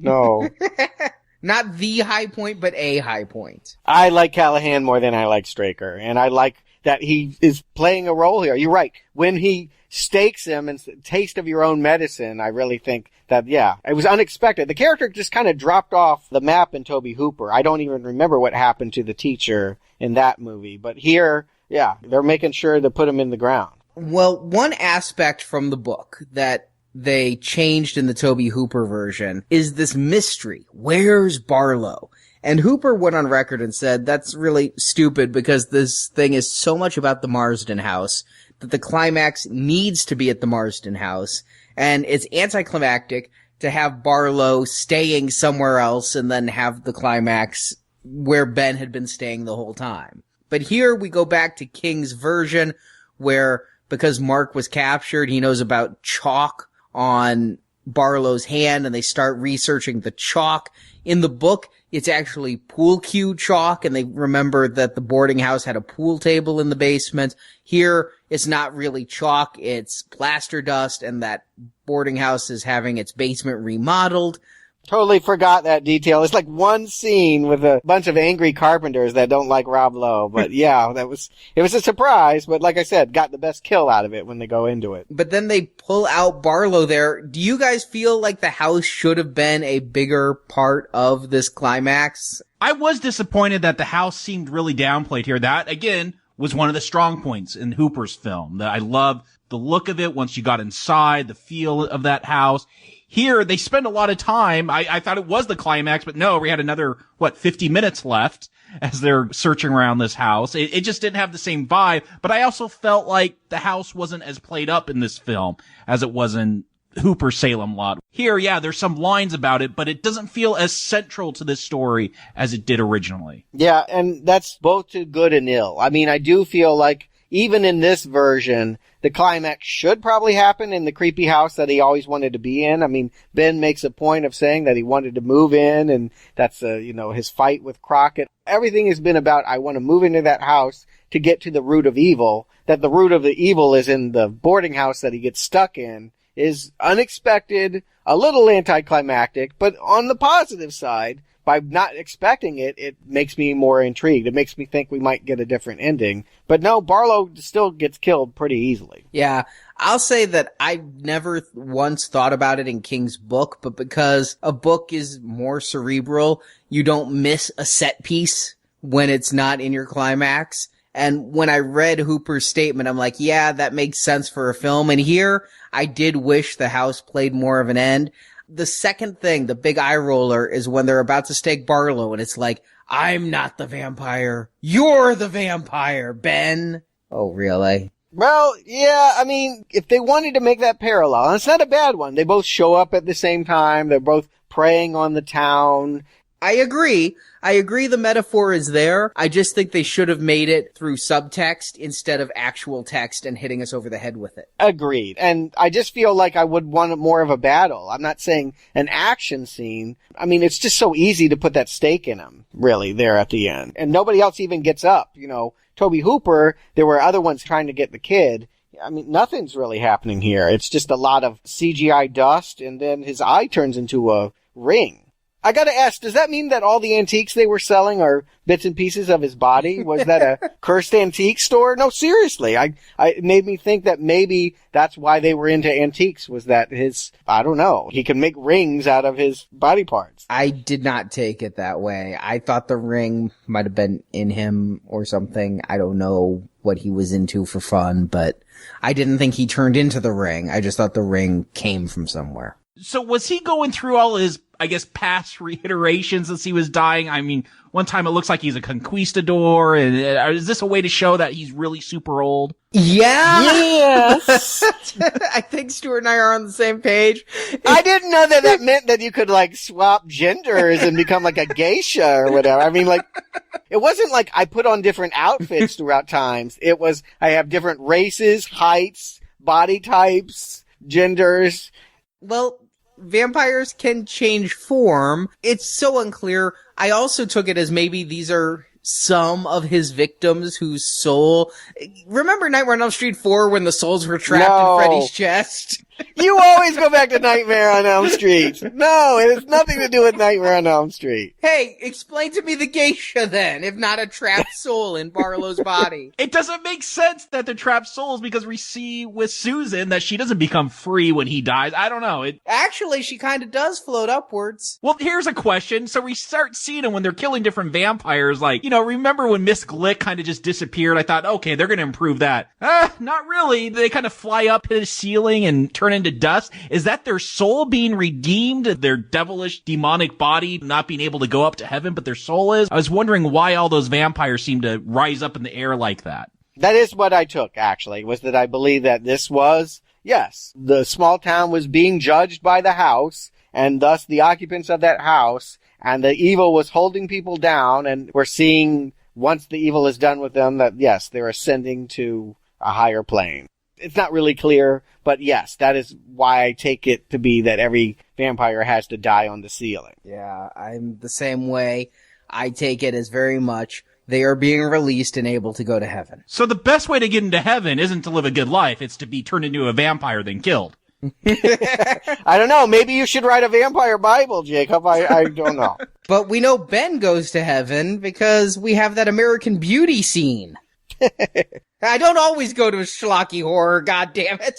Not the high point, but a high point. I like Callahan more than I like Straker, and I like that he is playing a role here. You're right. When he stakes him and taste of your own medicine, I really think that, yeah, it was unexpected. The character just kind of dropped off the map in Tobe Hooper. I don't even remember what happened to the teacher in that movie. But here, yeah, they're making sure to put him in the ground. Well, one aspect from the book that they changed in the Tobe Hooper version is this mystery. Where's Barlow? And Hooper went on record and said that's really stupid because this thing is so much about the Marsden house that the climax needs to be at the Marsden house. And it's anticlimactic to have Barlow staying somewhere else and then have the climax where Ben had been staying the whole time. But here we go back to King's version where because Mark was captured, he knows about chalk on Barlow's hand and they start researching the chalk. In the book, it's actually pool cue chalk, and they remember that the boarding house had a pool table in the basement. Here, it's not really chalk, it's plaster dust, and that boarding house is having its basement remodeled. Totally forgot that detail. It's like one scene with a bunch of angry carpenters that don't like Rob Lowe. But yeah, it was a surprise. But like I said, got the best kill out of it when they go into it. But then they pull out Barlow there. Do you guys feel like the house should have been a bigger part of this climax? I was disappointed that the house seemed really downplayed here. That, again, was one of the strong points in Hooper's film. I love the look of it once you got inside, the feel of that house. Here, they spend a lot of time. I thought it was the climax, but no, we had another, 50 minutes left as they're searching around this house. It just didn't have the same vibe, but I also felt like the house wasn't as played up in this film as it was in Hooper's Salem Lot. Here, yeah, there's some lines about it, but it doesn't feel as central to this story as it did originally. Yeah, and that's both to good and ill. I mean, I do feel like even in this version, the climax should probably happen in the creepy house that he always wanted to be in. I mean, Ben makes a point of saying that he wanted to move in, and that's, his fight with Crockett. Everything has been about, I want to move into that house to get to the root of evil. That the root of the evil is in the boarding house that he gets stuck in is unexpected, a little anticlimactic, but on the positive side, by not expecting it, it makes me more intrigued. It makes me think we might get a different ending. But no, Barlow still gets killed pretty easily. Yeah, I'll say that I never once thought about it in King's book, but because a book is more cerebral, you don't miss a set piece when it's not in your climax. And when I read Hooper's statement, I'm like, yeah, that makes sense for a film. And here, I did wish the house played more of an end. The second thing, the big eye roller, is when they're about to stake Barlow, and it's like, I'm not the vampire. You're the vampire, Ben. Oh, really? Well, yeah, I mean, if they wanted to make that parallel, and it's not a bad one. They both show up at the same time. They're both preying on the town. I agree the metaphor is there. I just think they should have made it through subtext instead of actual text and hitting us over the head with it. Agreed. And I just feel like I would want more of a battle. I'm not saying an action scene. I mean, it's just so easy to put that stake in him, really, there at the end. And nobody else even gets up. You know, Toby Hooper, there were other ones trying to get the kid. I mean, nothing's really happening here. It's just a lot of CGI dust, and then his eye turns into a ring. I gotta ask, does that mean that all the antiques they were selling are bits and pieces of his body? Was that a cursed antique store? No, seriously. It made me think that maybe that's why they were into antiques, was that I don't know, he can make rings out of his body parts. I did not take it that way. I thought the ring might have been in him or something. I don't know what he was into for fun, but I didn't think he turned into the ring. I just thought the ring came from somewhere. So was he going through all his, I guess, past reiterations as he was dying? I mean, one time it looks like he's a conquistador, and is this a way to show that he's really super old? Yeah. Yes. I think Stuart and I are on the same page. I didn't know that meant that you could, like, swap genders and become, like, a geisha or whatever. I mean, like, it wasn't like I put on different outfits throughout times. It was, I have different races, heights, body types, genders. Well, vampires can change form. It's so unclear. I also took it as maybe these are some of his victims whose soul... Remember Nightmare on Elm Street 4 when the souls were trapped in Freddy's chest? You always go back to Nightmare on Elm Street. No, it has nothing to do with Nightmare on Elm Street. Hey, explain to me the geisha then, if not a trapped soul in Barlow's body. It doesn't make sense that they're trapped souls because we see with Susan that she doesn't become free when he dies. I don't know. Actually, she kind of does float upwards. Well, here's a question. So we start seeing them when they're killing different vampires. Like, you know, remember when Miss Glick kind of just disappeared? I thought, okay, they're going to improve that. Not really. They kind of fly up to the ceiling and turn into dust. Is that their soul being redeemed? Their devilish, demonic body not being able to go up to heaven, but their soul is? I was wondering why all those vampires seem to rise up in the air like that. That is what I took, actually, was that I believe that this was, yes, the small town was being judged by the house, and thus the occupants of that house, and the evil was holding people down, and we're seeing, once the evil is done with them, that, yes, they're ascending to a higher plane. It's not really clear, but yes, that is why I take it to be that every vampire has to die on the ceiling. Yeah, I'm the same way. I take it as very much they are being released and able to go to heaven. So the best way to get into heaven isn't to live a good life, it's to be turned into a vampire then killed. I don't know. Maybe you should write a vampire Bible, Jacob. I don't know. But we know Ben goes to heaven because we have that American Beauty scene. I don't always go to a schlocky horror, goddammit.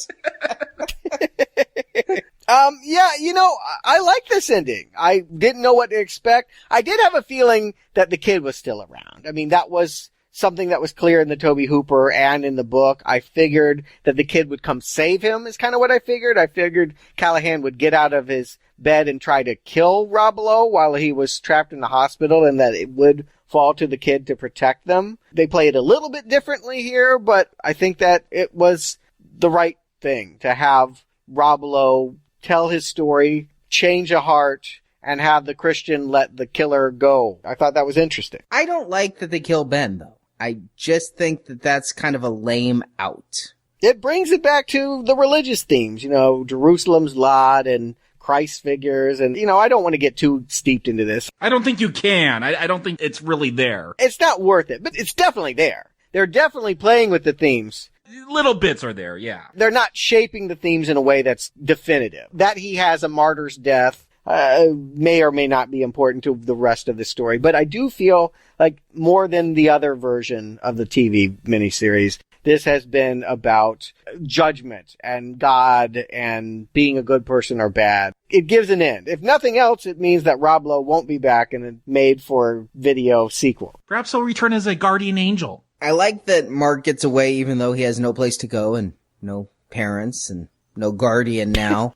Yeah, you know, I like this ending. I didn't know what to expect. I did have a feeling that the kid was still around. I mean, that was something that was clear in the Toby Hooper and in the book. I figured that the kid would come save him is kind of what I figured. I figured Callahan would get out of his bed and try to kill Rob Lowe while he was trapped in the hospital, and that it would fall to the kid to protect them. They play it a little bit differently here, but I think that it was the right thing to have Rob Lowe tell his story, change a heart, and have the Christian let the killer go. I thought that was interesting. I don't like that they kill Ben, though. I just think that that's kind of a lame out. It brings it back to the religious themes, you know, Jerusalem's Lot and Christ figures, and, you know, I don't want to get too steeped into this. I don't think you can. I don't think it's really there. It's not worth it, but it's definitely there. They're definitely playing with the themes. Little bits are there, yeah. They're not shaping the themes in a way that's definitive. That he has a martyr's death may or may not be important to the rest of the story, but I do feel like more than the other version of the TV miniseries, this has been about judgment and God and being a good person or bad. It gives an end. If nothing else, it means that Rob Lowe won't be back in a made-for-video sequel. Perhaps he'll return as a guardian angel. I like that Mark gets away even though he has no place to go and no parents and no guardian now.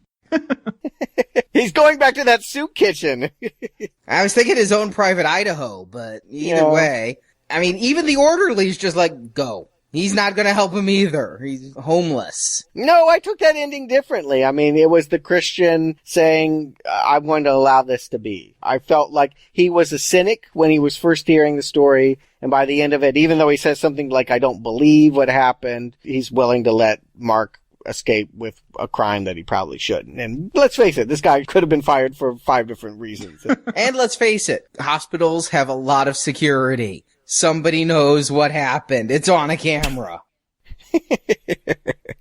He's going back to that soup kitchen. I was thinking his own private Idaho, but either way. I mean, even the orderly's just like, go. He's not going to help him either. He's homeless. No, I took that ending differently. I mean, it was the Christian saying, I'm going to allow this to be. I felt like he was a cynic when he was first hearing the story. And by the end of it, even though he says something like, I don't believe what happened, he's willing to let Mark escape with a crime that he probably shouldn't. And let's face it, this guy could have been fired for 5 different reasons. And let's face it, hospitals have a lot of security. Somebody knows what happened. It's on a camera.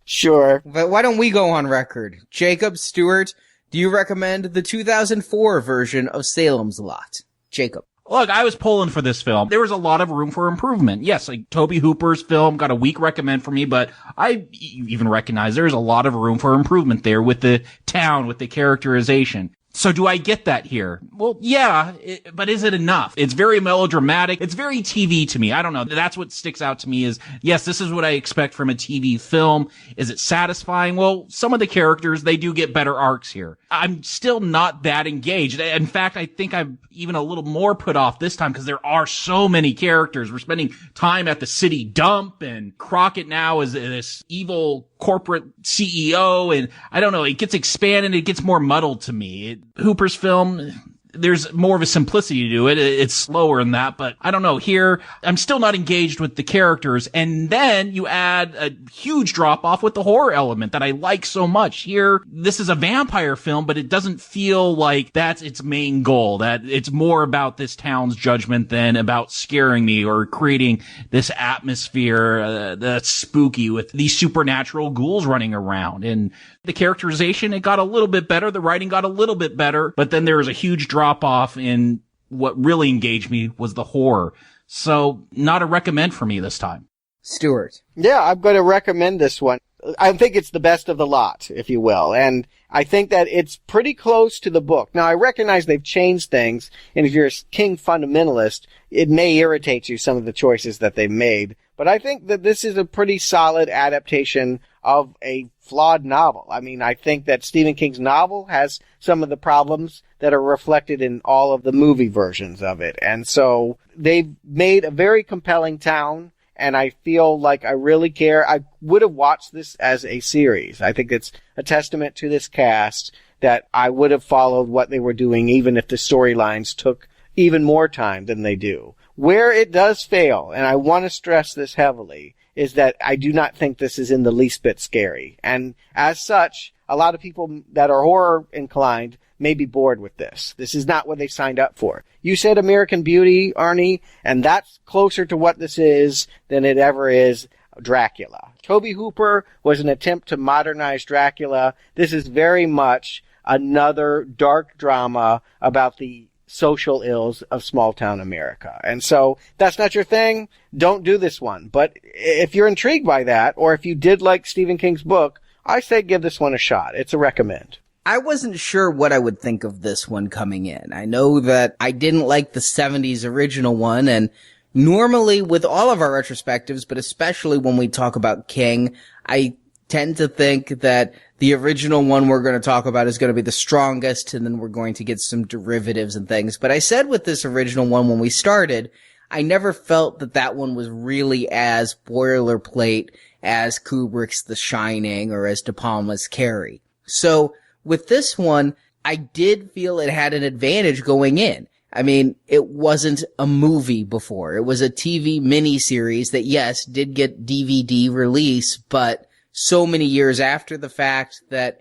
Sure. But why don't we go on record? Jakob, Stuart, do you recommend the 2004 version of Salem's Lot? Jakob. Look, I was pulling for this film. There was a lot of room for improvement. Yes, like Tobe Hooper's film got a weak recommend for me, but I even recognize there's a lot of room for improvement there with the town, with the characterization. So do I get that here? Well, yeah, but is it enough? It's very melodramatic. It's very TV to me. I don't know. That's what sticks out to me is, yes, this is what I expect from a TV film. Is it satisfying? Well, some of the characters, they do get better arcs here. I'm still not that engaged. In fact, I think I'm even a little more put off this time because there are so many characters. We're spending time at the city dump, and Crockett now is this evil corporate CEO, and I don't know, it gets expanded, it gets more muddled to me. Hooper's film, there's more of a simplicity to it. It's slower than that, but I don't know. Here, I'm still not engaged with the characters. And then you add a huge drop off with the horror element that I like so much. Here, this is a vampire film, but it doesn't feel like that's its main goal, that it's more about this town's judgment than about scaring me or creating this atmosphere that's spooky with these supernatural ghouls running around. And the characterization, it got a little bit better. The writing got a little bit better, but then there was a huge drop off in what really engaged me was the horror. So not a recommend for me this time. Stuart. Yeah, I'm going to recommend this one. I think it's the best of the lot, if you will. And I think that it's pretty close to the book. Now, I recognize they've changed things, and if you're a King fundamentalist, it may irritate you, some of the choices that they've made. But I think that this is a pretty solid adaptation of a flawed novel. I mean, I think that Stephen King's novel has some of the problems that are reflected in all of the movie versions of it. And so they've made a very compelling town, and I feel like I really care. I would have watched this as a series. I think it's a testament to this cast that I would have followed what they were doing even if the storylines took even more time than they do. Where it does fail, and I want to stress this heavily, is that I do not think this is in the least bit scary. And as such, a lot of people that are horror inclined may be bored with this. This is not what they signed up for. You said American Beauty, Arnie, and that's closer to what this is than it ever is Dracula. Tobe Hooper was an attempt to modernize Dracula. This is very much another dark drama about the social ills of small town America. And so that's not your thing. Don't do this one. But if you're intrigued by that, or if you did like Stephen King's book, I say give this one a shot. It's a recommend. I wasn't sure what I would think of this one coming in. I know that I didn't like the 70s original one, and normally with all of our retrospectives, but especially when we talk about King, I tend to think that the original one we're going to talk about is going to be the strongest, and then we're going to get some derivatives and things. But I said with this original one when we started, I never felt that that one was really as boilerplate as Kubrick's The Shining or as DePalma's Carrie. So with this one, I did feel it had an advantage going in. I mean, it wasn't a movie before. It was a TV miniseries that, yes, did get DVD release, but so many years after the fact that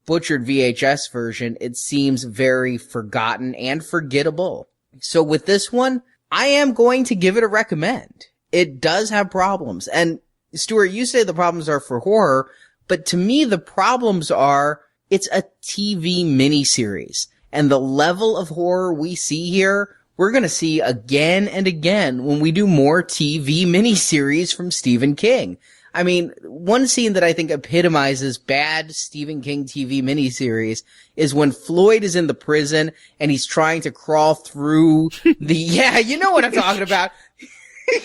butchered VHS version, it seems very forgotten and forgettable. So with this one, I am going to give it a recommend. It does have problems. And Stuart, you say the problems are for horror, but to me, the problems are it's a TV miniseries. And the level of horror we see here, we're going to see again and again when we do more TV miniseries from Stephen King. I mean, one scene that I think epitomizes bad Stephen King TV miniseries is when Floyd is in the prison and he's trying to crawl through the, yeah, you know what I'm talking about.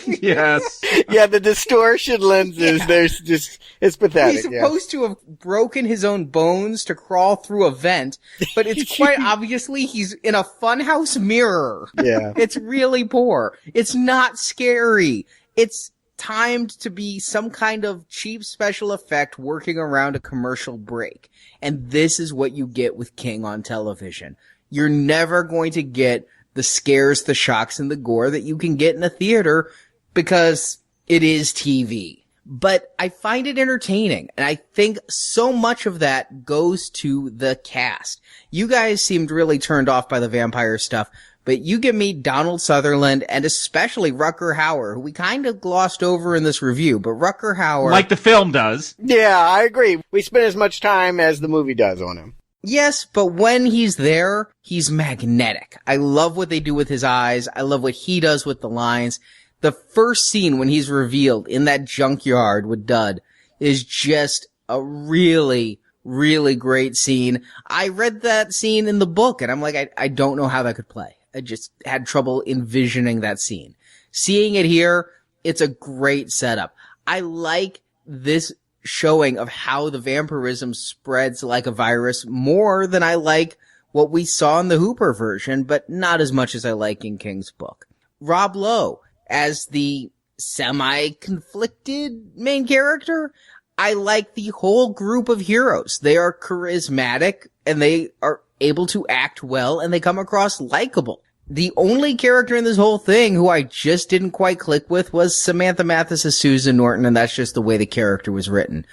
Yes. Yeah, the distortion lenses, it's pathetic. He's supposed to have broken his own bones to crawl through a vent, but it's quite obviously he's in a funhouse mirror. Yeah. It's really poor. It's not scary. It's timed to be some kind of cheap special effect working around a commercial break. And this is what you get with King on television. You're never going to get the scares, the shocks, and the gore that you can get in a theater because it is TV. But I find it entertaining, and I think so much of that goes to the cast. You guys seemed really turned off by the vampire stuff, but you give me Donald Sutherland and especially Rutger Hauer, who we kind of glossed over in this review, but Rutger Hauer... Like the film does. Yeah, I agree. We spend as much time as the movie does on him. Yes, but when he's there, he's magnetic. I love what they do with his eyes. I love what he does with the lines. The first scene when he's revealed in that junkyard with Dud is just a really, really great scene. I read that scene in the book, and I'm like, I don't know how that could play. I just had trouble envisioning that scene. Seeing it here, it's a great setup. I like this showing of how the vampirism spreads like a virus more than I like what we saw in the Hooper version, but not as much as I like in King's book. Rob Lowe as the semi-conflicted main character. I like the whole group of heroes. They are charismatic and they are able to act well and they come across likable. The only character in this whole thing who I just didn't quite click with was Samantha Mathis as Susan Norton, and that's just the way the character was written.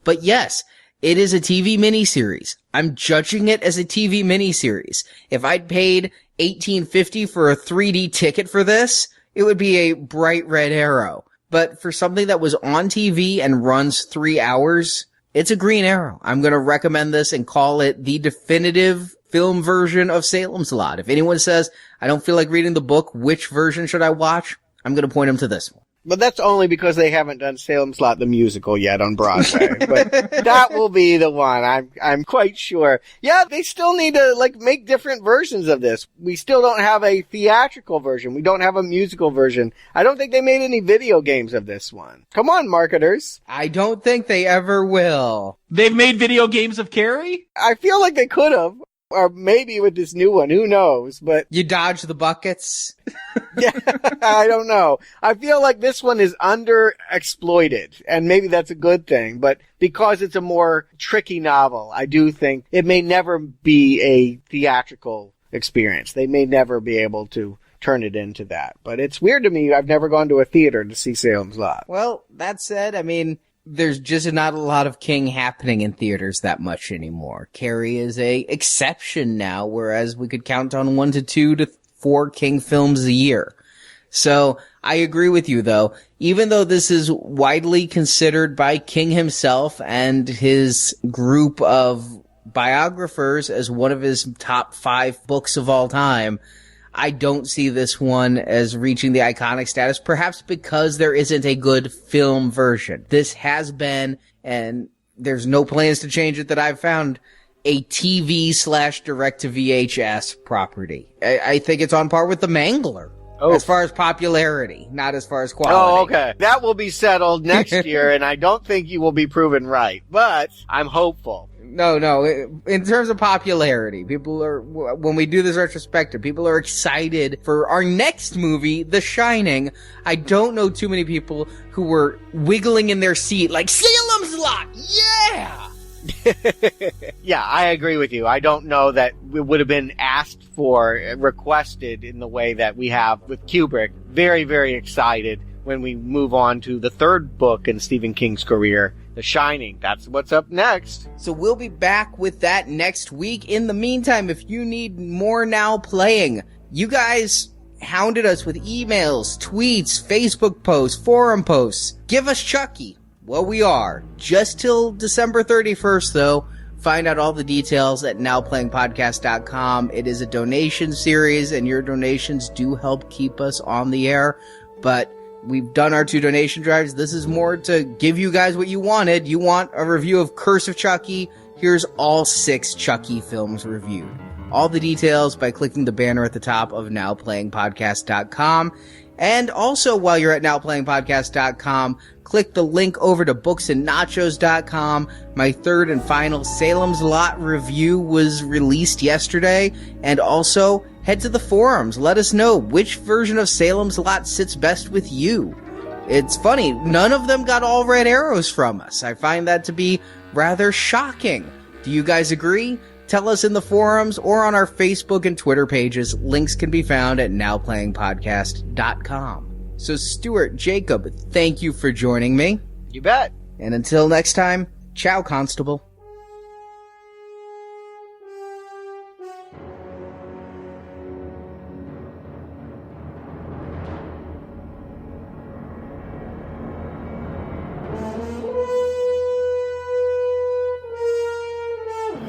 But yes, it is a TV miniseries. I'm judging it as a TV miniseries. If I'd paid $18.50 for a 3D ticket for this, it would be a bright red arrow. But for something that was on TV and runs 3 hours, it's a green arrow. I'm going to recommend this and call it the definitive film version of Salem's Lot. If anyone says, I don't feel like reading the book, which version should I watch? I'm going to point them to this one. But that's only because they haven't done Salem's Lot the musical yet on Broadway. But that will be the one, I'm quite sure. Yeah, they still need to, make different versions of this. We still don't have a theatrical version. We don't have a musical version. I don't think they made any video games of this one. Come on, marketers. I don't think they ever will. They've made video games of Carrie? I feel like they could have. Or maybe with this new one, who knows, but... You dodge the buckets? Yeah, I don't know. I feel like this one is underexploited, and maybe that's a good thing, but because it's a more tricky novel, I do think it may never be a theatrical experience. They may never be able to turn it into that. But it's weird to me, I've never gone to a theater to see Salem's Lot. Well, that said, there's just not a lot of King happening in theaters that much anymore. Carrie is a exception now, whereas we could count on 1 to 2 to 4 King films a year. So I agree with you, though. Even though this is widely considered by King himself and his group of biographers as one of his top 5 books of all time, I don't see this one as reaching the iconic status, perhaps because there isn't a good film version. This has been, and there's no plans to change it that I've found, a TV/direct-to-VHS property. I think it's on par with The Mangler. Oh. As far as popularity, not as far as quality. Oh, okay. That will be settled next year, and I don't think you will be proven right, but I'm hopeful. No. In terms of popularity, when we do this retrospective, people are excited for our next movie, The Shining. I don't know too many people who were wiggling in their seat like, Salem's Lot! Yeah! Yeah, I agree with you. I don't know that it would have been asked for, requested in the way that we have with Kubrick. Very, very excited when we move on to the third book in Stephen King's career, The Shining. That's what's up next. So we'll be back with that next week. In the meantime, if you need more Now Playing, you guys hounded us with emails, tweets, Facebook posts, forum posts. Give us Chucky. Well, we are. Just till December 31st, though. Find out all the details at nowplayingpodcast.com. It is a donation series, and your donations do help keep us on the air. But we've done our 2 donation drives. This is more to give you guys what you wanted. You want a review of Curse of Chucky? Here's all 6 Chucky films reviewed. All the details by clicking the banner at the top of nowplayingpodcast.com. And also, while you're at nowplayingpodcast.com, click the link over to booksandnachos.com. My third and final Salem's Lot review was released yesterday. And also, head to the forums. Let us know which version of Salem's Lot sits best with you. It's funny, none of them got all red arrows from us. I find that to be rather shocking. Do you guys agree? Tell us in the forums or on our Facebook and Twitter pages. Links can be found at nowplayingpodcast.com. So Stuart, Jakob, thank you for joining me. You bet. And until next time, ciao, Constable.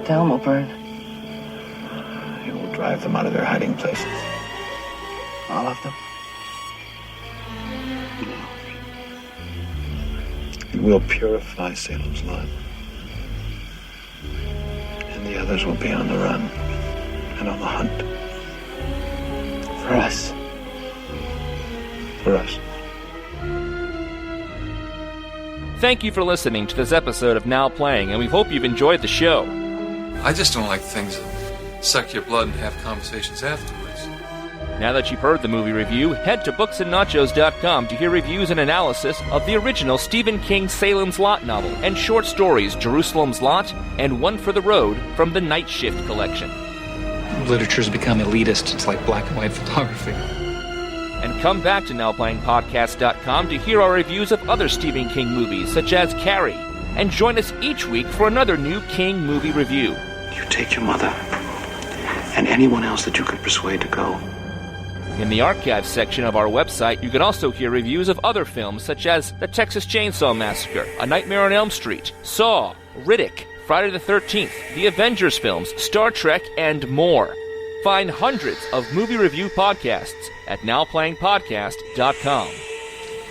Town will burn. You will drive them out of their hiding places. All of them? It will purify Salem's Lot. And the others will be on the run and on the hunt. For us. For us. Thank you for listening to this episode of Now Playing, and we hope you've enjoyed the show. I just don't like things that suck your blood and have conversations afterwards. Now that you've heard the movie review, head to booksandnachos.com to hear reviews and analysis of the original Stephen King Salem's Lot novel and short stories Jerusalem's Lot and One for the Road from the Night Shift collection. Literature's become elitist. It's like black and white photography. And come back to NowPlayingPodcast.com to hear our reviews of other Stephen King movies, such as Carrie. And join us each week for another new King movie review. You take your mother and anyone else that you can persuade to go. In the archives section of our website, you can also hear reviews of other films such as The Texas Chainsaw Massacre, A Nightmare on Elm Street, Saw, Riddick, Friday the 13th, the Avengers films, Star Trek, and more. Find hundreds of movie review podcasts at nowplayingpodcast.com.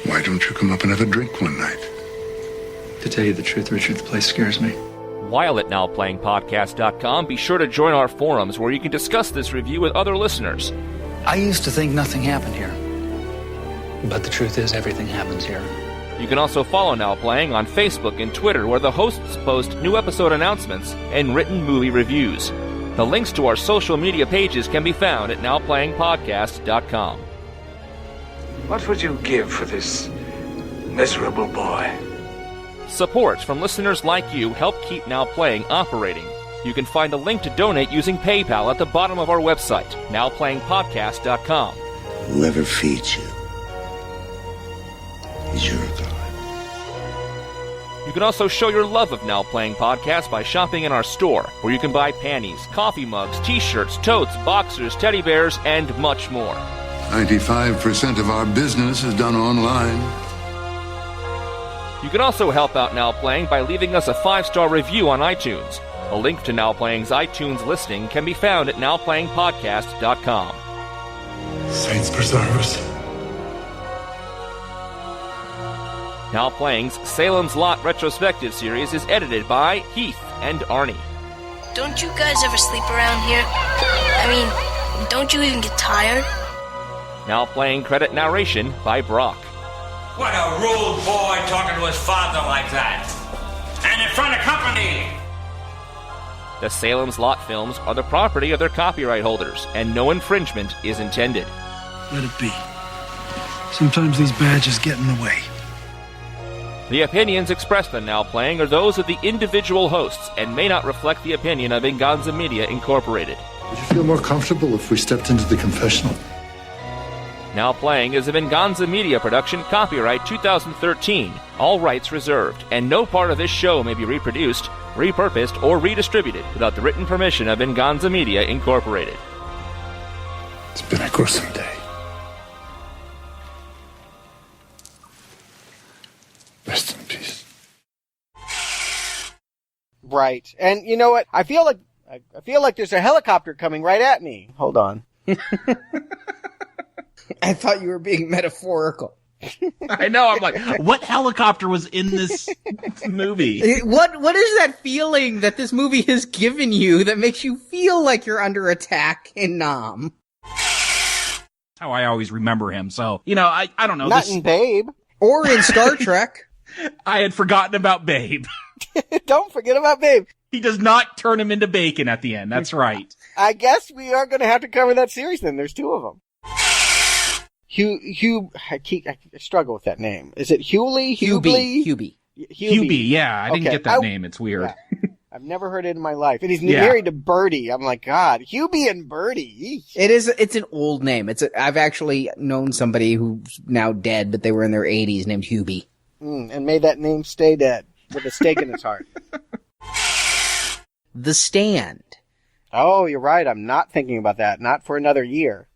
Why don't you come up and have a drink one night? To tell you the truth, Richard, the place scares me. While at nowplayingpodcast.com, be sure to join our forums where you can discuss this review with other listeners. I used to think nothing happened here. But the truth is, everything happens here. You can also follow Now Playing on Facebook and Twitter, where the hosts post new episode announcements and written movie reviews. The links to our social media pages can be found at nowplayingpodcast.com. What would you give for this miserable boy? Support from listeners like you help keep Now Playing operating. You can find a link to donate using PayPal at the bottom of our website, nowplayingpodcast.com. Whoever feeds you is your God. You can also show your love of Now Playing Podcast by shopping in our store, where you can buy panties, coffee mugs, t-shirts, totes, boxers, teddy bears, and much more. 95% of our business is done online. You can also help out Now Playing by leaving us a 5-star review on iTunes. A link to Now Playing's iTunes listing can be found at nowplayingpodcast.com. Saints preserve us. Now Playing's Salem's Lot retrospective series is edited by Heath and Arnie. Don't you guys ever sleep around here? I mean, don't you even get tired? Now Playing credit narration by Brock. What a rude boy talking to his father like that. And in front of company. The Salem's Lot films are the property of their copyright holders, and no infringement is intended. Let it be. Sometimes these badges get in the way. The opinions expressed on Now Playing are those of the individual hosts and may not reflect the opinion of Inganza Media Incorporated. Would you feel more comfortable if we stepped into the confessional? Now Playing is a Inganza Media production, copyright 2013, all rights reserved, and no part of this show may be reproduced, repurposed, or redistributed without the written permission of Inganza Media Incorporated. It's been a gruesome day. Rest in peace. Right. And you know what? I feel like there's a helicopter coming right at me. Hold on. I thought you were being metaphorical. I know. I'm like, what helicopter was in this movie? What is that feeling that this movie has given you that makes you feel like you're under attack in Nam? how I always remember him. So, you know, I don't know. Not in Babe. Or in Star Trek. I had forgotten about Babe. Don't forget about Babe. He does not turn him into bacon at the end. That's right. I guess we are going to have to cover that series then. There's two of them. I struggle with that name. Is it Hewley? Hubie. Hubie, yeah. I didn't get that name. It's weird. Yeah. I've never heard it in my life. And he's married to Birdie. I'm like, God, Hubie and Birdie. It's an old name. I've actually known somebody who's now dead, but they were in their 80s named Hubie. And made that name stay dead with a stake in his heart. The Stand. Oh, you're right. I'm not thinking about that. Not for another year.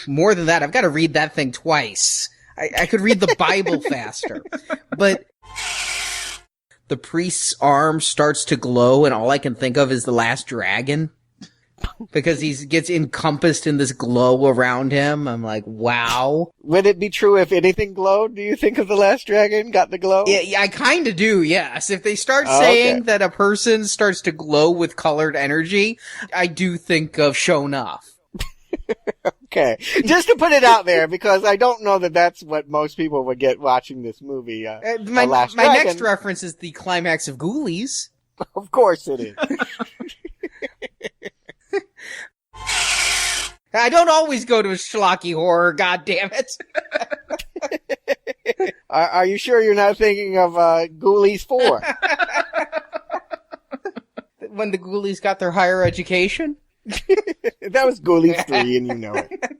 More than that, I've got to read that thing twice. I could read the Bible faster. But the priest's arm starts to glow, and all I can think of is The Last Dragon. Because he gets encompassed in this glow around him. I'm like, wow. Would it be true if anything glowed? Do you think of The Last Dragon got the glow? Yeah, I kind of do, yes. If they start saying that a person starts to glow with colored energy, I do think of Sho'nuff. Okay. Just to put it out there, because I don't know that that's what most people would get watching this movie. My next reference is the climax of Ghoulies. Of course it is. I don't always go to a schlocky horror, goddammit. Are you sure you're not thinking of Ghoulies 4? When the Ghoulies got their higher education? That was Ghoulies 3, and you know it.